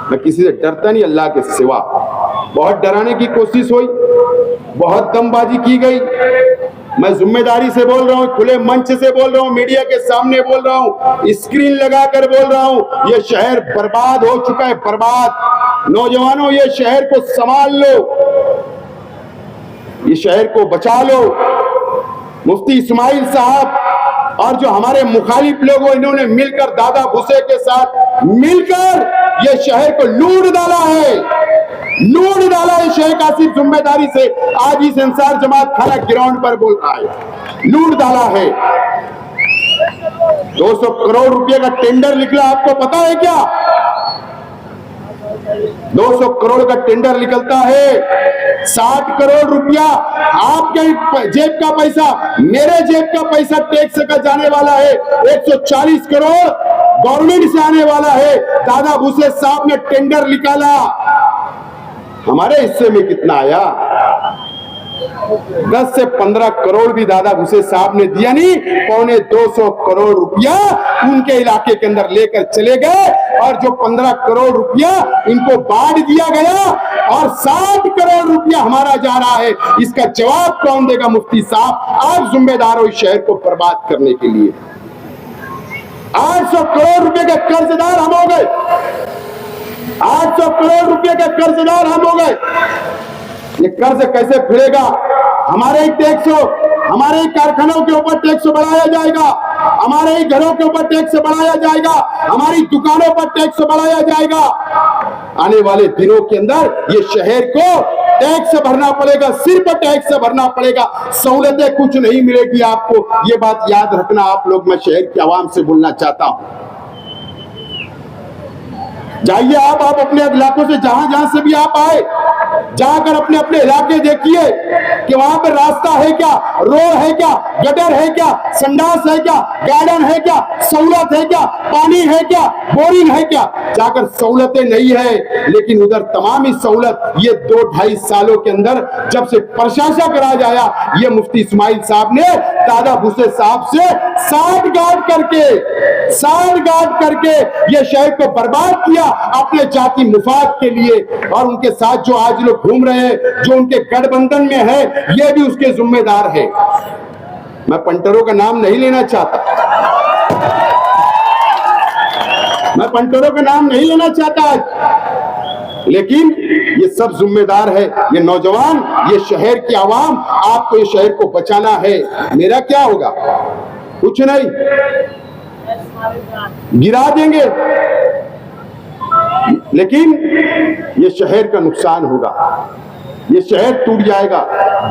मैं किसी से डरता नहीं अल्लाह के सिवा। बहुत डराने की कोशिश हुई, बहुत दमबाजी की गई। मैं जिम्मेदारी से बोल रहा हूँ, खुले मंच से बोल रहा हूँ, मीडिया के सामने बोल रहा हूँ, स्क्रीन लगाकर बोल रहा हूँ, ये शहर बर्बाद हो चुका है, बर्बाद। नौजवानों, ये शहर को संभाल लो, ये शहर को बचा लो। मुफ्ती इस्माइल साहब और जो हमारे मुखालिफ लोग हो, इन्होंने मिलकर दादा भुसे के साथ मिलकर ये शहर को लूट डाला है, लूट डाला है। शेख आसिफ जिम्मेदारी से आज इस अंसार जमात खाना ग्राउंड पर बोल रहा है, लूट डाला है। 200 करोड़ रुपए का टेंडर निकला, आपको पता है क्या? 200 करोड़ का टेंडर निकलता है, 60 करोड़ रुपया आपके जेब का पैसा, मेरे जेब का पैसा टैक्स का जाने वाला है, 140 करोड़ गवर्नमेंट से आने वाला है। दादा भुसे साहब ने टेंडर निकाला, हमारे हिस्से में कितना आया? 10 से 15 करोड़ भी दादा भुसे साहब ने दिया नहीं, 250 करोड़ रुपया उनके इलाके के अंदर लेकर चले गए, और जो 15 करोड़ रुपया इनको बांट दिया गया और 60 करोड़ रुपया हमारा जा रहा है। इसका जवाब कौन देगा? मुफ्ती साहब, आप जिम्मेदार हो इस शहर को बर्बाद करने के लिए। 800 करोड़ रुपए के कर्जदार हम हो गए, 800 करोड़ रुपए के कर्जदार हम हो गए। ये कर्ज कैसे फिरेगा? हमारे ही टैक्स, हमारे ही कारखानों के ऊपर टैक्स बढ़ाया जाएगा, हमारे ही घरों के ऊपर टैक्स बढ़ाया जाएगा, हमारी दुकानों पर टैक्स बढ़ाया जाएगा। आने वाले दिनों के अंदर ये शहर को टैक्स भरना पड़ेगा, सिर्फ टैक्स भरना पड़ेगा, सहूलतें कुछ नहीं मिलेगी आपको। ये बात याद रखना आप लोग। मैं शहर की आवाम से बोलना चाहता हूं, जाइए आप अपने इलाकों से, जहां जहां से भी आप आए, जाकर अपने अपने इलाके देखिए कि वहां पर रास्ता है क्या, रोड है क्या, गटर है क्या, संडास है क्या, गार्डन है क्या, सहूलत है क्या, पानी है क्या, बोरिंग है क्या? जाकर सहूलतें नहीं है, लेकिन उधर तमामी सहूलत ये 2-2.5 सालों के अंदर जब से प्रशासक राज आया, ये मुफ्ती इस्माइल साहब ने दादा भुसे साहब से साठगांठ करके ये शहर को बर्बाद किया अपने जाति मुफाद के लिए। और उनके साथ जो आज लोग घूम रहे हैं, जो उनके गठबंधन में है, ये भी उसके जिम्मेदार है। मैं पंटरों का नाम नहीं लेना चाहता, मैं पंटरों का नाम नहीं लेना चाहता आज, लेकिन ये सब जिम्मेदार है। ये नौजवान, ये शहर की आवाम, आपको ये शहर को बचाना है। मेरा क्या होगा? कुछ नहीं, गिरा देंगे, लेकिन ये शहर का नुकसान होगा। ये शहर टूट जाएगा,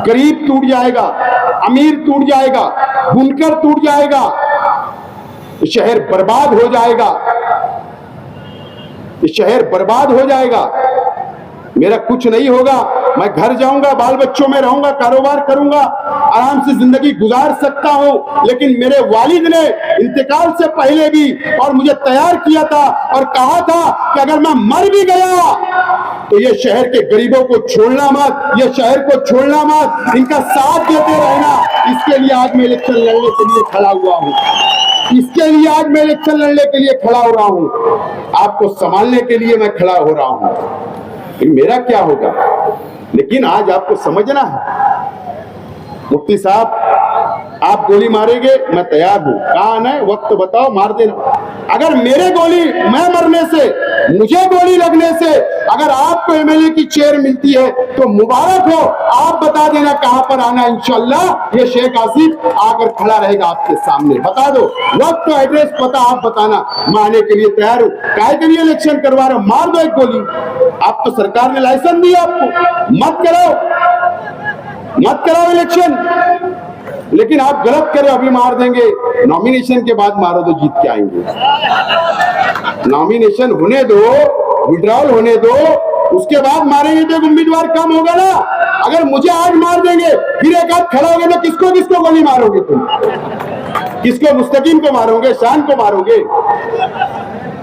गरीब टूट जाएगा, अमीर टूट जाएगा, बुनकर टूट जाएगा, ये शहर बर्बाद हो जाएगा, ये शहर बर्बाद हो जाएगा। मेरा कुछ नहीं होगा, मैं घर जाऊंगा, बाल बच्चों में रहूंगा, कारोबार करूंगा, आराम से जिंदगी गुजार सकता हूं, लेकिन मेरे वालिद ने इंतकाल से पहले भी और मुझे तैयार किया था और कहा था कि अगर मैं मर भी गया तो ये शहर के गरीबों को छोड़ना मत, ये शहर को छोड़ना मत, इनका साथ देते रहना। इसके लिए आज मैं इलेक्शन लड़ने के लिए खड़ा हुआ हूं, इसके लिए आज मैं इलेक्शन लड़ने के लिए खड़ा हो रहा हूं, आपको संभालने के लिए मैं खड़ा हो रहा हूं। मेरा क्या होगा? लेकिन आज आपको समझना है, मुफ्ती साहब आप गोली मारेंगे, मैं तैयार हूं, कहां है वक्त बताओ, मार देना। अगर मेरे गोली, मैं मरने से, मुझे गोली लगने से अगर आपको एमएलए की चेयर मिलती है तो मुबारक हो, आप बता देना कहां पर आना, इंशाल्लाह ये शेख आसिफ आकर खड़ा रहेगा आपके सामने। बता दो वक्त, एड्रेस पता आप बताना, मैं आने के लिए तैयार हूं। काहे के लिए इलेक्शन करवा रहे हो? मार दो एक गोली, आप तो सरकार ने लाइसेंस दिया आपको, मत कराओ इलेक्शन, लेकिन आप गलत करें, अभी मार देंगे, नॉमिनेशन के बाद मारो तो जीत के आएंगे। नॉमिनेशन होने दो, विड्रॉल होने दो, उसके बाद मारेंगे तो उम्मीदवार कम होगा ना। अगर मुझे आज मार देंगे, फिर एक आध खड़ा होगे तो किसको किसको गोली मारोगे तुम? किसको? मुस्तकीम को मारोगे, शान को मारोगे,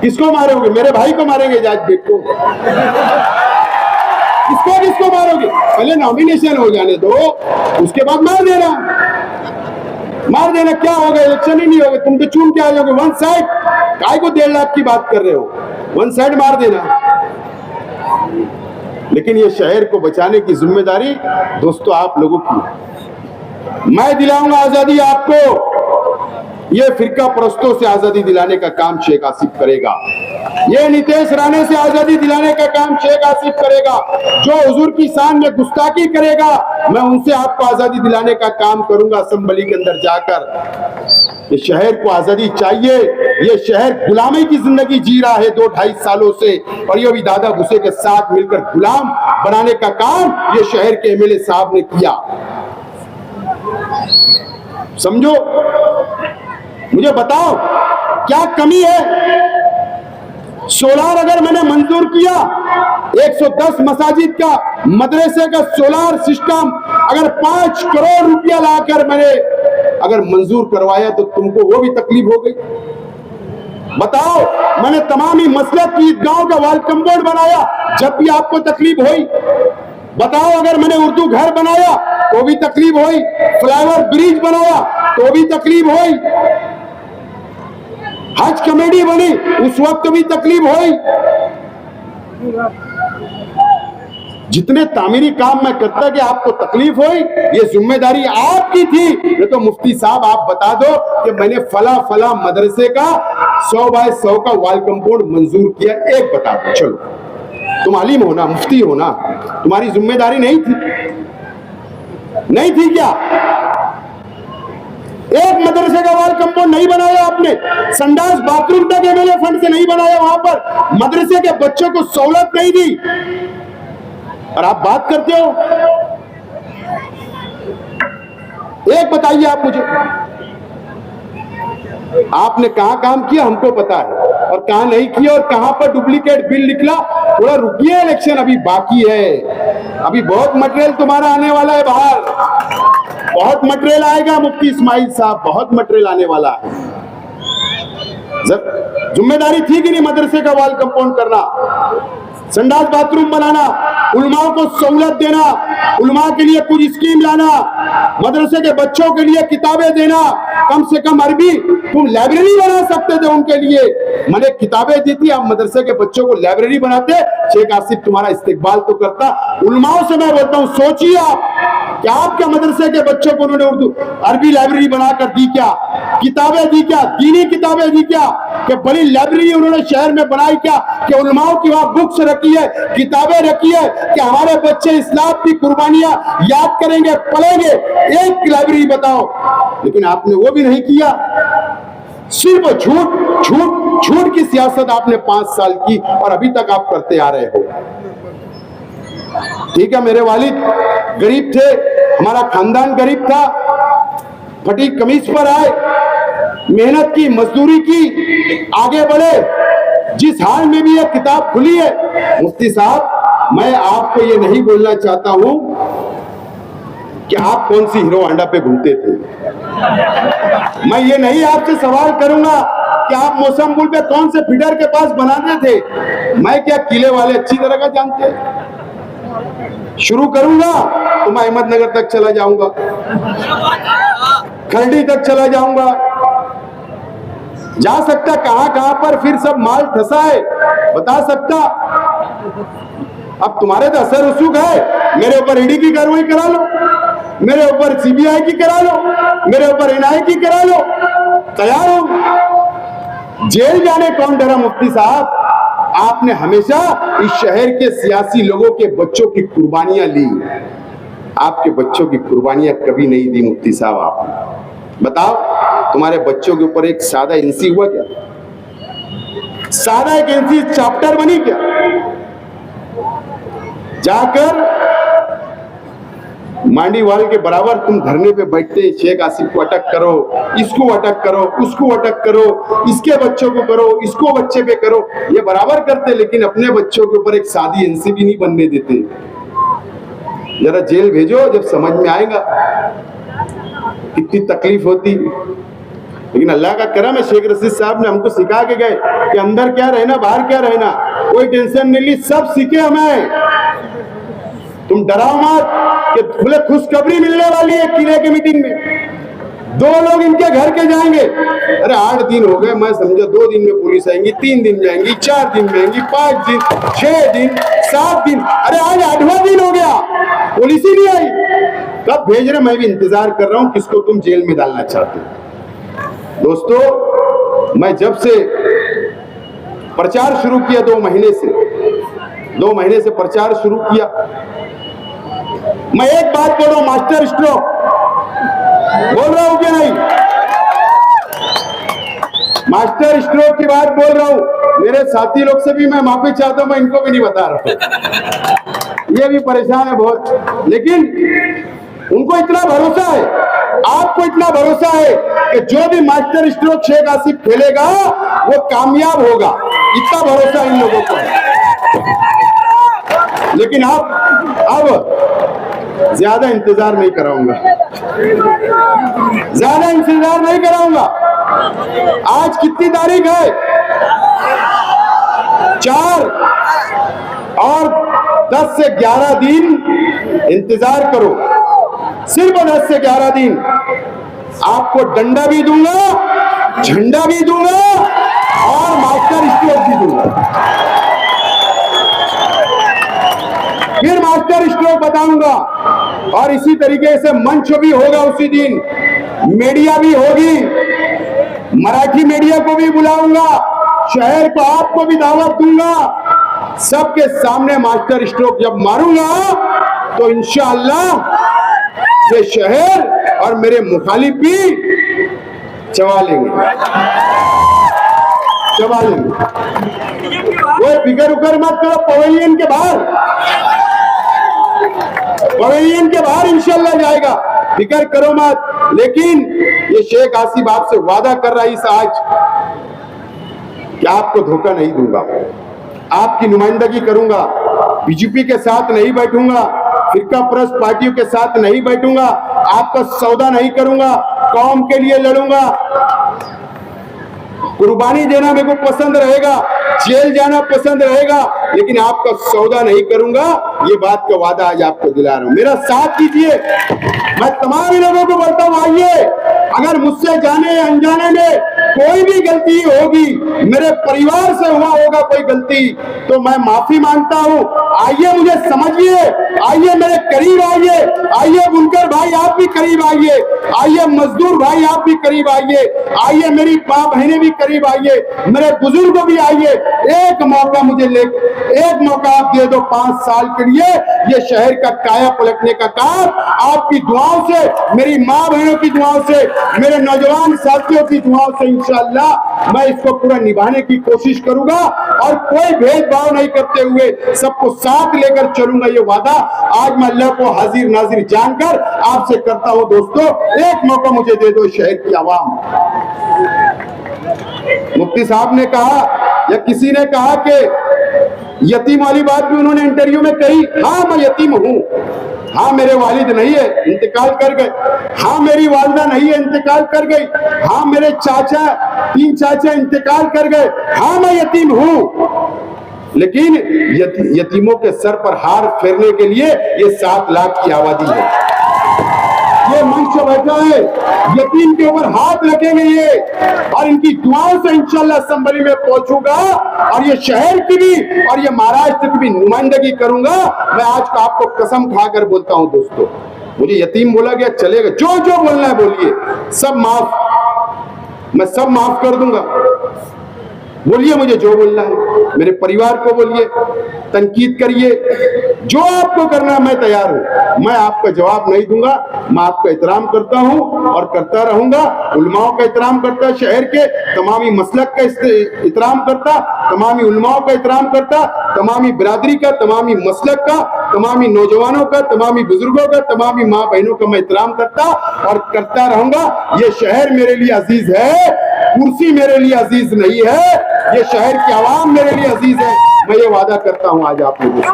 किसको मारोगे? मेरे भाई को मारेंगे, जाज बेग को, किसको किसको मारोगे? पहले नॉमिनेशन हो जाने दो, उसके बाद मार देना। मार देना क्या होगा? इलेक्शन ही नहीं होगा, तुम तो चूम के आ जाओगे। वन साइड, काय को 1.5 लाख की बात कर रहे हो? वन साइड मार देना। लेकिन ये शहर को बचाने की जिम्मेदारी दोस्तों आप लोगों की। मैं दिलाऊंगा आजादी आपको, ये फिरका परस्तों से आजादी दिलाने का काम शेख आसिफ करेगा, ये नितेश राणे से आजादी दिलाने का काम शेख आसिफ करेगा, जो हुजूर की शान में गुस्ताखी करेगा मैं उनसे आपको आजादी दिलाने का काम करूंगा असेंबली के अंदर जाकर। ये शहर को आजादी चाहिए, ये शहर गुलामी की जिंदगी जी रहा है 2-2.5 सालों से, और ये भी दादा भूसे के साथ मिलकर गुलाम बनाने का काम ये शहर के एमएलए साहब ने किया। समझो, मुझे बताओ क्या कमी है? सोलार अगर मैंने मंजूर किया, 110 मसाजिद का, मदरसे का सोलार सिस्टम अगर 5 करोड़ रुपया लाकर मैंने अगर मंजूर करवाया तो तुमको वो भी तकलीफ हो गई? बताओ, मैंने तमाम ही मसलक की ईदगाहों का वाल कंपाउंड बनाया, जब भी आपको तकलीफ हुई? बताओ, अगर मैंने उर्दू घर बनाया तो भी तकलीफ हुई, फ्लाईओवर ब्रिज बनाया तो भी तकलीफ हुई, हज कमेटी बनी उस वक्त भी तकलीफ हुई। जितने तामीरी काम मैं करता कि आपको तकलीफ हुई, ये जिम्मेदारी आपकी थी। ये तो मुफ्ती साहब आप बता दो कि मैंने फला फला मदरसे का 100 बाय 100 का वाल कंपाउंड मंजूर किया, एक बता दो। चलो, तुम आलिम हो ना, मुफ्ती हो ना, तुम्हारी जिम्मेदारी नहीं थी? नहीं थी क्या? एक मदरसे का वाल कंपाउंड नहीं बनाया आपने, संडास बाथरूम तक एमएलए फंड से नहीं बनाया, वहां पर मदरसे के बच्चों को सहूलत नहीं दी, और आप बात करते हो। एक बताइए आप मुझे, आपने कहां काम किया हमको पता है, और कहां नहीं किया, और कहां पर डुप्लीकेट बिल निकला। थोड़ा रुकिए, इलेक्शन अभी बाकी है, अभी बहुत मटेरियल तुम्हारा आने वाला है बाहर, बहुत मटेरियल आएगा मुफ्ती इस्माइल साहब, बहुत मटेरियल आने वाला है। जिम्मेदारी थी कि नहीं मदरसे का वाल कंपाउंड करना, संडास बाथरूम बनाना, उलमाओं को सहूलत देना, उलमा के लिए कुछ स्कीम लाना, मदरसे के बच्चों के लिए किताबें देना, कम से कम अरबी तुम लाइब्रेरी बना सकते थे उनके लिए। मैंने किताबें दी थी, आप मदरसे के बच्चों को लाइब्रेरी बनाते, शेख आसिफ तुम्हारा इस्तेकबाल तो करता। उलमाओं से मैं बोलता हूं, सोचिए आप क्या आपके मदरसे के बच्चों को उन्होंने उर्दू अरबी लाइब्रेरी बनाकर दी क्या, किताबें दी क्या, दीनी किताबें दी क्या, कि बड़ी लाइब्रेरी उन्होंने शहर में बनाई क्या, कि उलमाओं की वहां बुक्स रखी है, किताबें रखी है, कि हमारे बच्चे इस्लाम की कुर्बानियां याद करेंगे, पढ़ेंगे। एक लाइब्रेरी बताओ, लेकिन आपने वो भी नहीं किया। सिर्फ झूठ झूठ झूठ की सियासत आपने 5 साल की और अभी तक आप करते आ रहे हो। ठीक है, मेरे वालिद गरीब थे, हमारा खानदान गरीब था, फटी कमीज पर आए, मेहनत की, मजदूरी की, आगे बढ़े। जिस हाल में भी यह किताब खुली है, मुफ्ती साहब मैं आपको ये नहीं बोलना चाहता हूं कि आप कौन सी हीरो होंडा पे घूमते थे। मैं ये नहीं आपसे सवाल करूंगा कि आप मौसम पुल पे कौन से फीडर के पास बनाते थे। मैं क्या किले वाले अच्छी तरह का जानते हैं। शुरू करूंगा तो मैं अहमदनगर तक चला जाऊंगा, खरडी तक चला जाऊंगा, जा सकता कहां कहां पर फिर सब माल ठसा है बता सकता। अब तुम्हारे तो असर रसूख है, मेरे ऊपर ईडी की कार्रवाई करा लो, मेरे ऊपर सीबीआई की करा लो, मेरे ऊपर एनआई की करा लो, तैयार हो। जेल जाने कौन डरा मुफ्ती साहब। आपने हमेशा इस शहर के सियासी लोगों के बच्चों की कुर्बानियां ली, आपके बच्चों की कुर्बानियां कभी नहीं दी मुफ्ती साहब। आप बताओ, तुम्हारे बच्चों के ऊपर एक सादा एनसी हुआ क्या? सादा एक एनसी चैप्टर बनी क्या? जाकर मांडीवाल के बराबर तुम धरने पे बैठते, शेख आसिफ को अटक करो, इसको अटक करो, उसको अटक करो, इसके बच्चों को करो, इसको बच्चे पे करो, ये बराबर करते, लेकिन अपने बच्चों के ऊपर एक सादी एनसी भी नहीं बनने देते। जरा जेल भेजो, जब समझ में आएगा कितनी तकलीफ होती। लेकिन अल्लाह का करम है, शेख रशीद साहब ने हमको सिखा के गए कि अंदर क्या रहना, बाहर क्या रहना, कोई टेंशन नहीं ली, सब सीखे हमें। तुम डराओ मत कि बोले खुशखबरी मिलने वाली है किले की मीटिंग में, 2 लोग इनके घर के जाएंगे। अरे 8 दिन हो गए, मैं समझा 2 दिन में पुलिस आएंगी, 3 दिन जाएंगी, 4 दिन में आएंगी, 5 दिन, 6 दिन, 7 दिन, अरे आज 8वां दिन हो गया, पुलिस ही नहीं आई। कब भेज रहे? मैं भी इंतजार कर रहा हूं किसको तुम जेल में डालना चाहते हो। दोस्तों, मैं जब से प्रचार शुरू किया 2 महीने से प्रचार शुरू किया, मैं एक बात बोल रहा हूं, मास्टर स्ट्रोक बोल रहा हूं कि नहीं? मास्टर स्ट्रोक की बात बोल रहा हूं। मेरे साथी लोग से भी मैं माफी चाहता हूं, मैं इनको भी नहीं बता रहा हूं, ये भी परेशान है बहुत, लेकिन उनको इतना भरोसा है, आपको इतना भरोसा है कि जो भी मास्टर स्ट्रोक शेख आसिफ खेलेगा वो कामयाब होगा, इतना भरोसा इन लोगों को है। लेकिन अब ज्यादा इंतजार नहीं कराऊंगा, ज्यादा इंतजार नहीं कराऊंगा। आज कितनी तारीख है? 4 और 10 से 11 दिन इंतजार करो, सिर्फ 10 से 11 दिन। आपको डंडा भी दूंगा, झंडा भी दूंगा और मास्टर स्ट्रोक भी दूंगा। फिर मास्टर स्ट्रोक बताऊंगा, और इसी तरीके से मंच भी होगा उसी दिन, मीडिया भी होगी, मराठी मीडिया को भी बुलाऊंगा, शहर को आपको भी दावत दूंगा। सबके सामने मास्टर स्ट्रोक जब मारूंगा तो इंशाअल्लाह ये शहर और मेरे मुखालिफ भी चबा लेंगे। वो फिकर उकर मत करो, पवेलियन के बाहर इंशाअल्लाह जाएगा, फिकर करो मत। लेकिन ये शेख आसिफ आपसे वादा कर रहा है इस आज कि आपको धोखा नहीं दूंगा, आपकी नुमाइंदगी करूंगा, बीजेपी के साथ नहीं बैठूंगा, फिरका परस्त पार्टियों के साथ नहीं बैठूंगा, आपका सौदा नहीं करूंगा, कौम के लिए लड़ूंगा, कुर्बानी देना मेरे को पसंद रहेगा, जेल जाना पसंद रहेगा, लेकिन आपका सौदा नहीं करूंगा, ये बात का वादा आज आपको दिला रहा हूं। मेरा साथ दीजिए। मैं तमाम लोगों को बोलता हूं, आइए, अगर मुझसे जाने अनजाने में कोई भी गलती होगी, मेरे परिवार से हुआ होगा कोई गलती, तो मैं माफी मांगता हूं। आइए, मुझे समझिए, आइए मेरे करीब आइए, आइए बुनकर भाई आप भी करीब आइए, आइए मजदूर भाई आप भी करीब आइए, आइए मेरी मां बहनें भी करीब आइए, मेरे बुजुर्ग भी आइए। एक मौका मुझे एक मौका आप दे दो 5 साल के लिए, ये शहर का काया पलटने का काम आपकी दुआओं से, मेरी मां बहनों की दुआओं से, मेरे नौजवान साथियों की दुआओं से इंशाअल्लाह मैं इसको पूरा निभाने की कोशिश करूंगा और कोई भेदभाव नहीं करते हुए सबको साथ लेकर चलूंगा, ये वादा आज मैं अल्लाह को हाजिर नाजिर जानकर आपसे करता हूं। दोस्तों, एक मौका मुझे दे दो शहर की आवाम। मुफ्ती साहब ने कहा या किसी ने कहा कि यतीम वाली बात भी उन्होंने इंटरव्यू में कही। हाँ, मैं यतीम हूं। हाँ, मेरे वालिद नहीं है, इंतकाल कर गए। हाँ, मेरी वालिदा नहीं है, इंतकाल कर गई। हाँ, मेरे 3 चाचा इंतकाल कर गए। हाँ, मैं यतीम हूं, लेकिन यतीमों के सर पर हार फेरने के लिए ये 7 लाख की आबादी है। ये मंच बैठा है, यतीम के ऊपर हाथ रखेंगे ये, और इनकी दुआओं से इंशाअल्लाह असेंबली में पहुंचूंगा और ये शहर की भी और ये महाराष्ट्र की भी नुमाइंदगी करूंगा। मैं आज का आपको कसम खाकर बोलता हूं दोस्तों, मुझे यतीम बोला गया चलेगा, जो जो बोलना है बोलिए, सब माफ, मैं सब माफ कर दूंगा। बोलिए मुझे जो बोलना है, मेरे परिवार को बोलिए, तनकीद करिए, जो आपको करना है मैं तैयार हूं। मैं आपका जवाब नहीं दूंगा। मैं आपका एहतराम करता हूं और करता रहूंगा। उलमाओं का एहतराम करता, शहर के तमामी मसलक का एहतराम करता, तमामी उलमाओं का एहतराम करता, तमामी बिरादरी का, तमामी मसलक का, तमामी नौजवानों का, तमामी बुजुर्गों का, तमामी माँ बहनों का मैं एहतराम करता और करता रहूंगा। ये शहर मेरे लिए अजीज है, कुर्सी मेरे लिए अजीज नहीं है, ये शहर की आवाम मेरे लिए अजीज है। मैं ये वादा करता हूं आज आप लोगों से,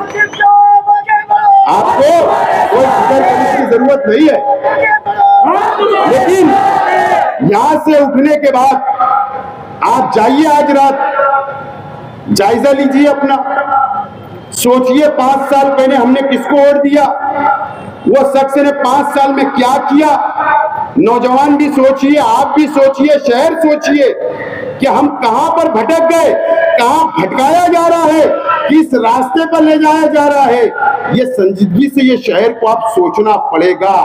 आपको कोई फिक्र करने की जरूरत नहीं है, लेकिन यहां से उठने के बाद आप जाइए, आज रात जायजा लीजिए अपना, सोचिए 5 साल पहले हमने किसको वोट दिया, वो शख्स ने 5 साल में क्या किया। नौजवान भी सोचिए, आप भी सोचिए, शहर सोचिए कि हम कहां पर भटक गए, कहां भटकाया जा रहा है, किस रास्ते पर ले जाया जा रहा है। ये संजीदगी से ये शहर को आप सोचना पड़ेगा।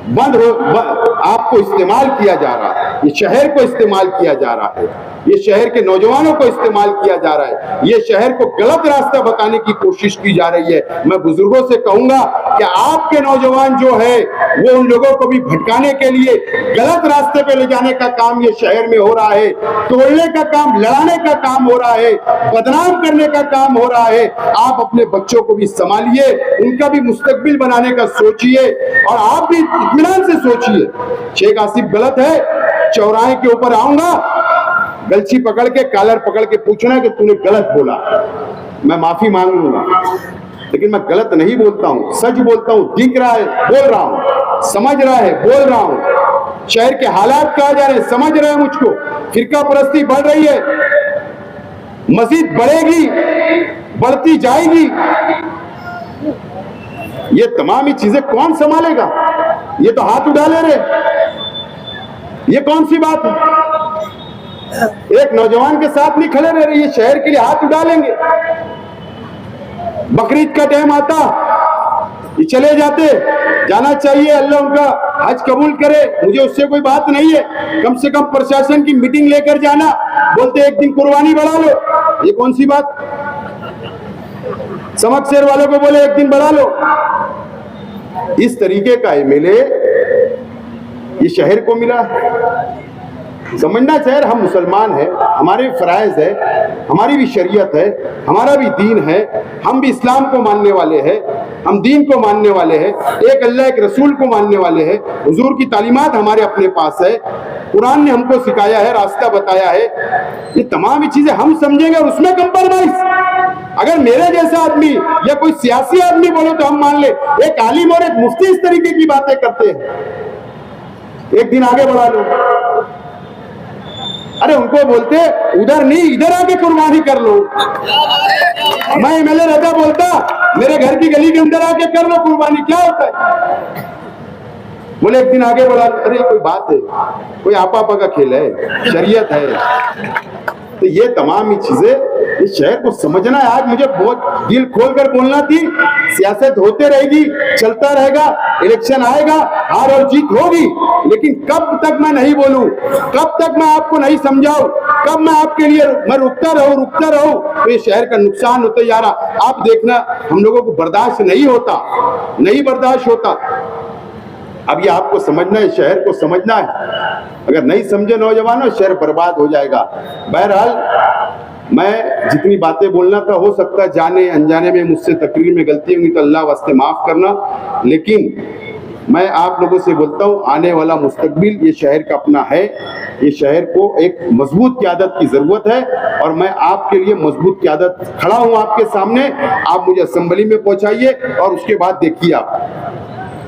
आपको इस्तेमाल किया जा रहा है, ये शहर को इस्तेमाल किया जा रहा है, ये शहर के नौजवानों को इस्तेमाल किया जा रहा है, ये शहर को गलत रास्ता बताने की कोशिश की जा रही है। मैं बुजुर्गों से कहूंगा कि आपके नौजवान जो है वो उन लोगों को भी भटकाने के लिए गलत रास्ते पे ले जाने का काम ये शहर में हो रहा है, तोड़ने का काम, लड़ाने का काम हो रहा है, बदनाम करने का काम हो रहा है। आप अपने बच्चों को भी संभालिए, उनका भी मुस्तकबिल बनाने का सोचिए और आप भी इत्मीनान से सोचिए। शेख आसिफ गलत है, चौराहे के ऊपर आऊंगा, गलची पकड़ के, कॉलर पकड़ के पूछना कि तूने गलत बोला, मैं माफी मांग लूंगा, लेकिन मैं गलत नहीं बोलता हूं, सच बोलता हूं। दिख रहा है बोल रहा हूं, समझ रहा है बोल रहा हूं। शहर के हालात कहा जा रहे हैं, समझ रहे हैं मुझको। फिरका परस्ती बढ़ रही है, मस्जिद बढ़ेगी, बढ़ती जाएगी, ये तमाम ही चीजें कौन संभालेगा? ये तो हाथ उठा ले रहे, ये कौन सी बात है? एक नौजवान के साथ नहीं खड़े रह रहे, ये शहर के लिए हाथ उठा लेंगे। बकरीद का टाइम आता, ये चले जाते, जाना चाहिए, अल्लाह उनका हज कबूल करे, मुझे उससे कोई बात नहीं है। कम से कम प्रशासन की मीटिंग लेकर जाना, बोलते एक दिन कुर्बानी बढ़ा लो, ये कौन सी बात? समक शेर वालों को बोले एक दिन बढ़ा लो। इस तरीके का एमएलए ये शहर को मिला है। समझना चाहिए हम मुसलमान हैं, हमारे फराइज है, हमारी भी शरीयत है, हमारा भी दीन है, हम भी इस्लाम को मानने वाले हैं, हम दीन को मानने वाले हैं, एक अल्लाह एक रसूल को मानने वाले हैं। हुजूर की तालीमात हमारे अपने पास है, कुरान ने हमको सिखाया है, रास्ता बताया है। ये तमाम ही चीजें हम समझेंगे और उसमें कंप्रोमाइज अगर मेरे जैसा आदमी या कोई सियासी आदमी बोलो तो हम मान ले। एक आलिम और एक मुफ्ती इस तरीके की बातें करते हैं, एक दिन आगे बढ़ा लो। अरे उनको बोलते उधर नहीं, इधर आके कुर्बानी कर लो। मैं एमएलए रहता बोलता मेरे घर की गली के अंदर आके कर लो कुर्बानी, क्या होता है। बोले एक दिन आगे बोला, अरे कोई बात है, कोई आपा का खेल है, शरीयत है। तो ये तमाम ही चीजें इस शहर को समझना है। आज मुझे बहुत दिल खोलकर बोलना थी। सियासत होते रहेगी, चलता रहेगा, इलेक्शन आएगा, हार और जीत होगी, लेकिन कब तक मैं नहीं बोलूं, कब तक मैं आपको नहीं समझाऊं, कब मैं आपके लिए मैं रुकता रहूं तो ये शहर का नुकसान होता जा रहा। आप देखना, हम लोगों को बर्दाश्त नहीं होता, नहीं बर्दाश्त होता। अब ये आपको समझना है, शहर को समझना है। अगर नहीं समझे नौजवानों, शहर बर्बाद हो जाएगा। बहरहाल मैं जितनी बातें बोलना था, हो सकता है जाने अनजाने में मुझसे तकरीर में गलती होंगी तो अल्लाह वास्ते माफ करना, लेकिन मैं आप लोगों से बोलता हूँ, आने वाला मुस्तकबिल ये शहर का अपना है। ये शहर को एक मजबूत क़यादत की जरूरत है और मैं आपके लिए मजबूत क़यादत खड़ा हूँ आपके सामने। आप मुझे असेंबली में पहुंचाइए और उसके बाद देखिए आप।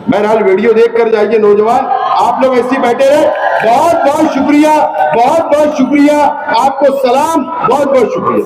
बहरहाल वीडियो देख कर जाइए नौजवान, आप लोग ऐसे बैठे रहे। बहुत बहुत शुक्रिया, बहुत बहुत शुक्रिया, आपको सलाम, बहुत बहुत शुक्रिया।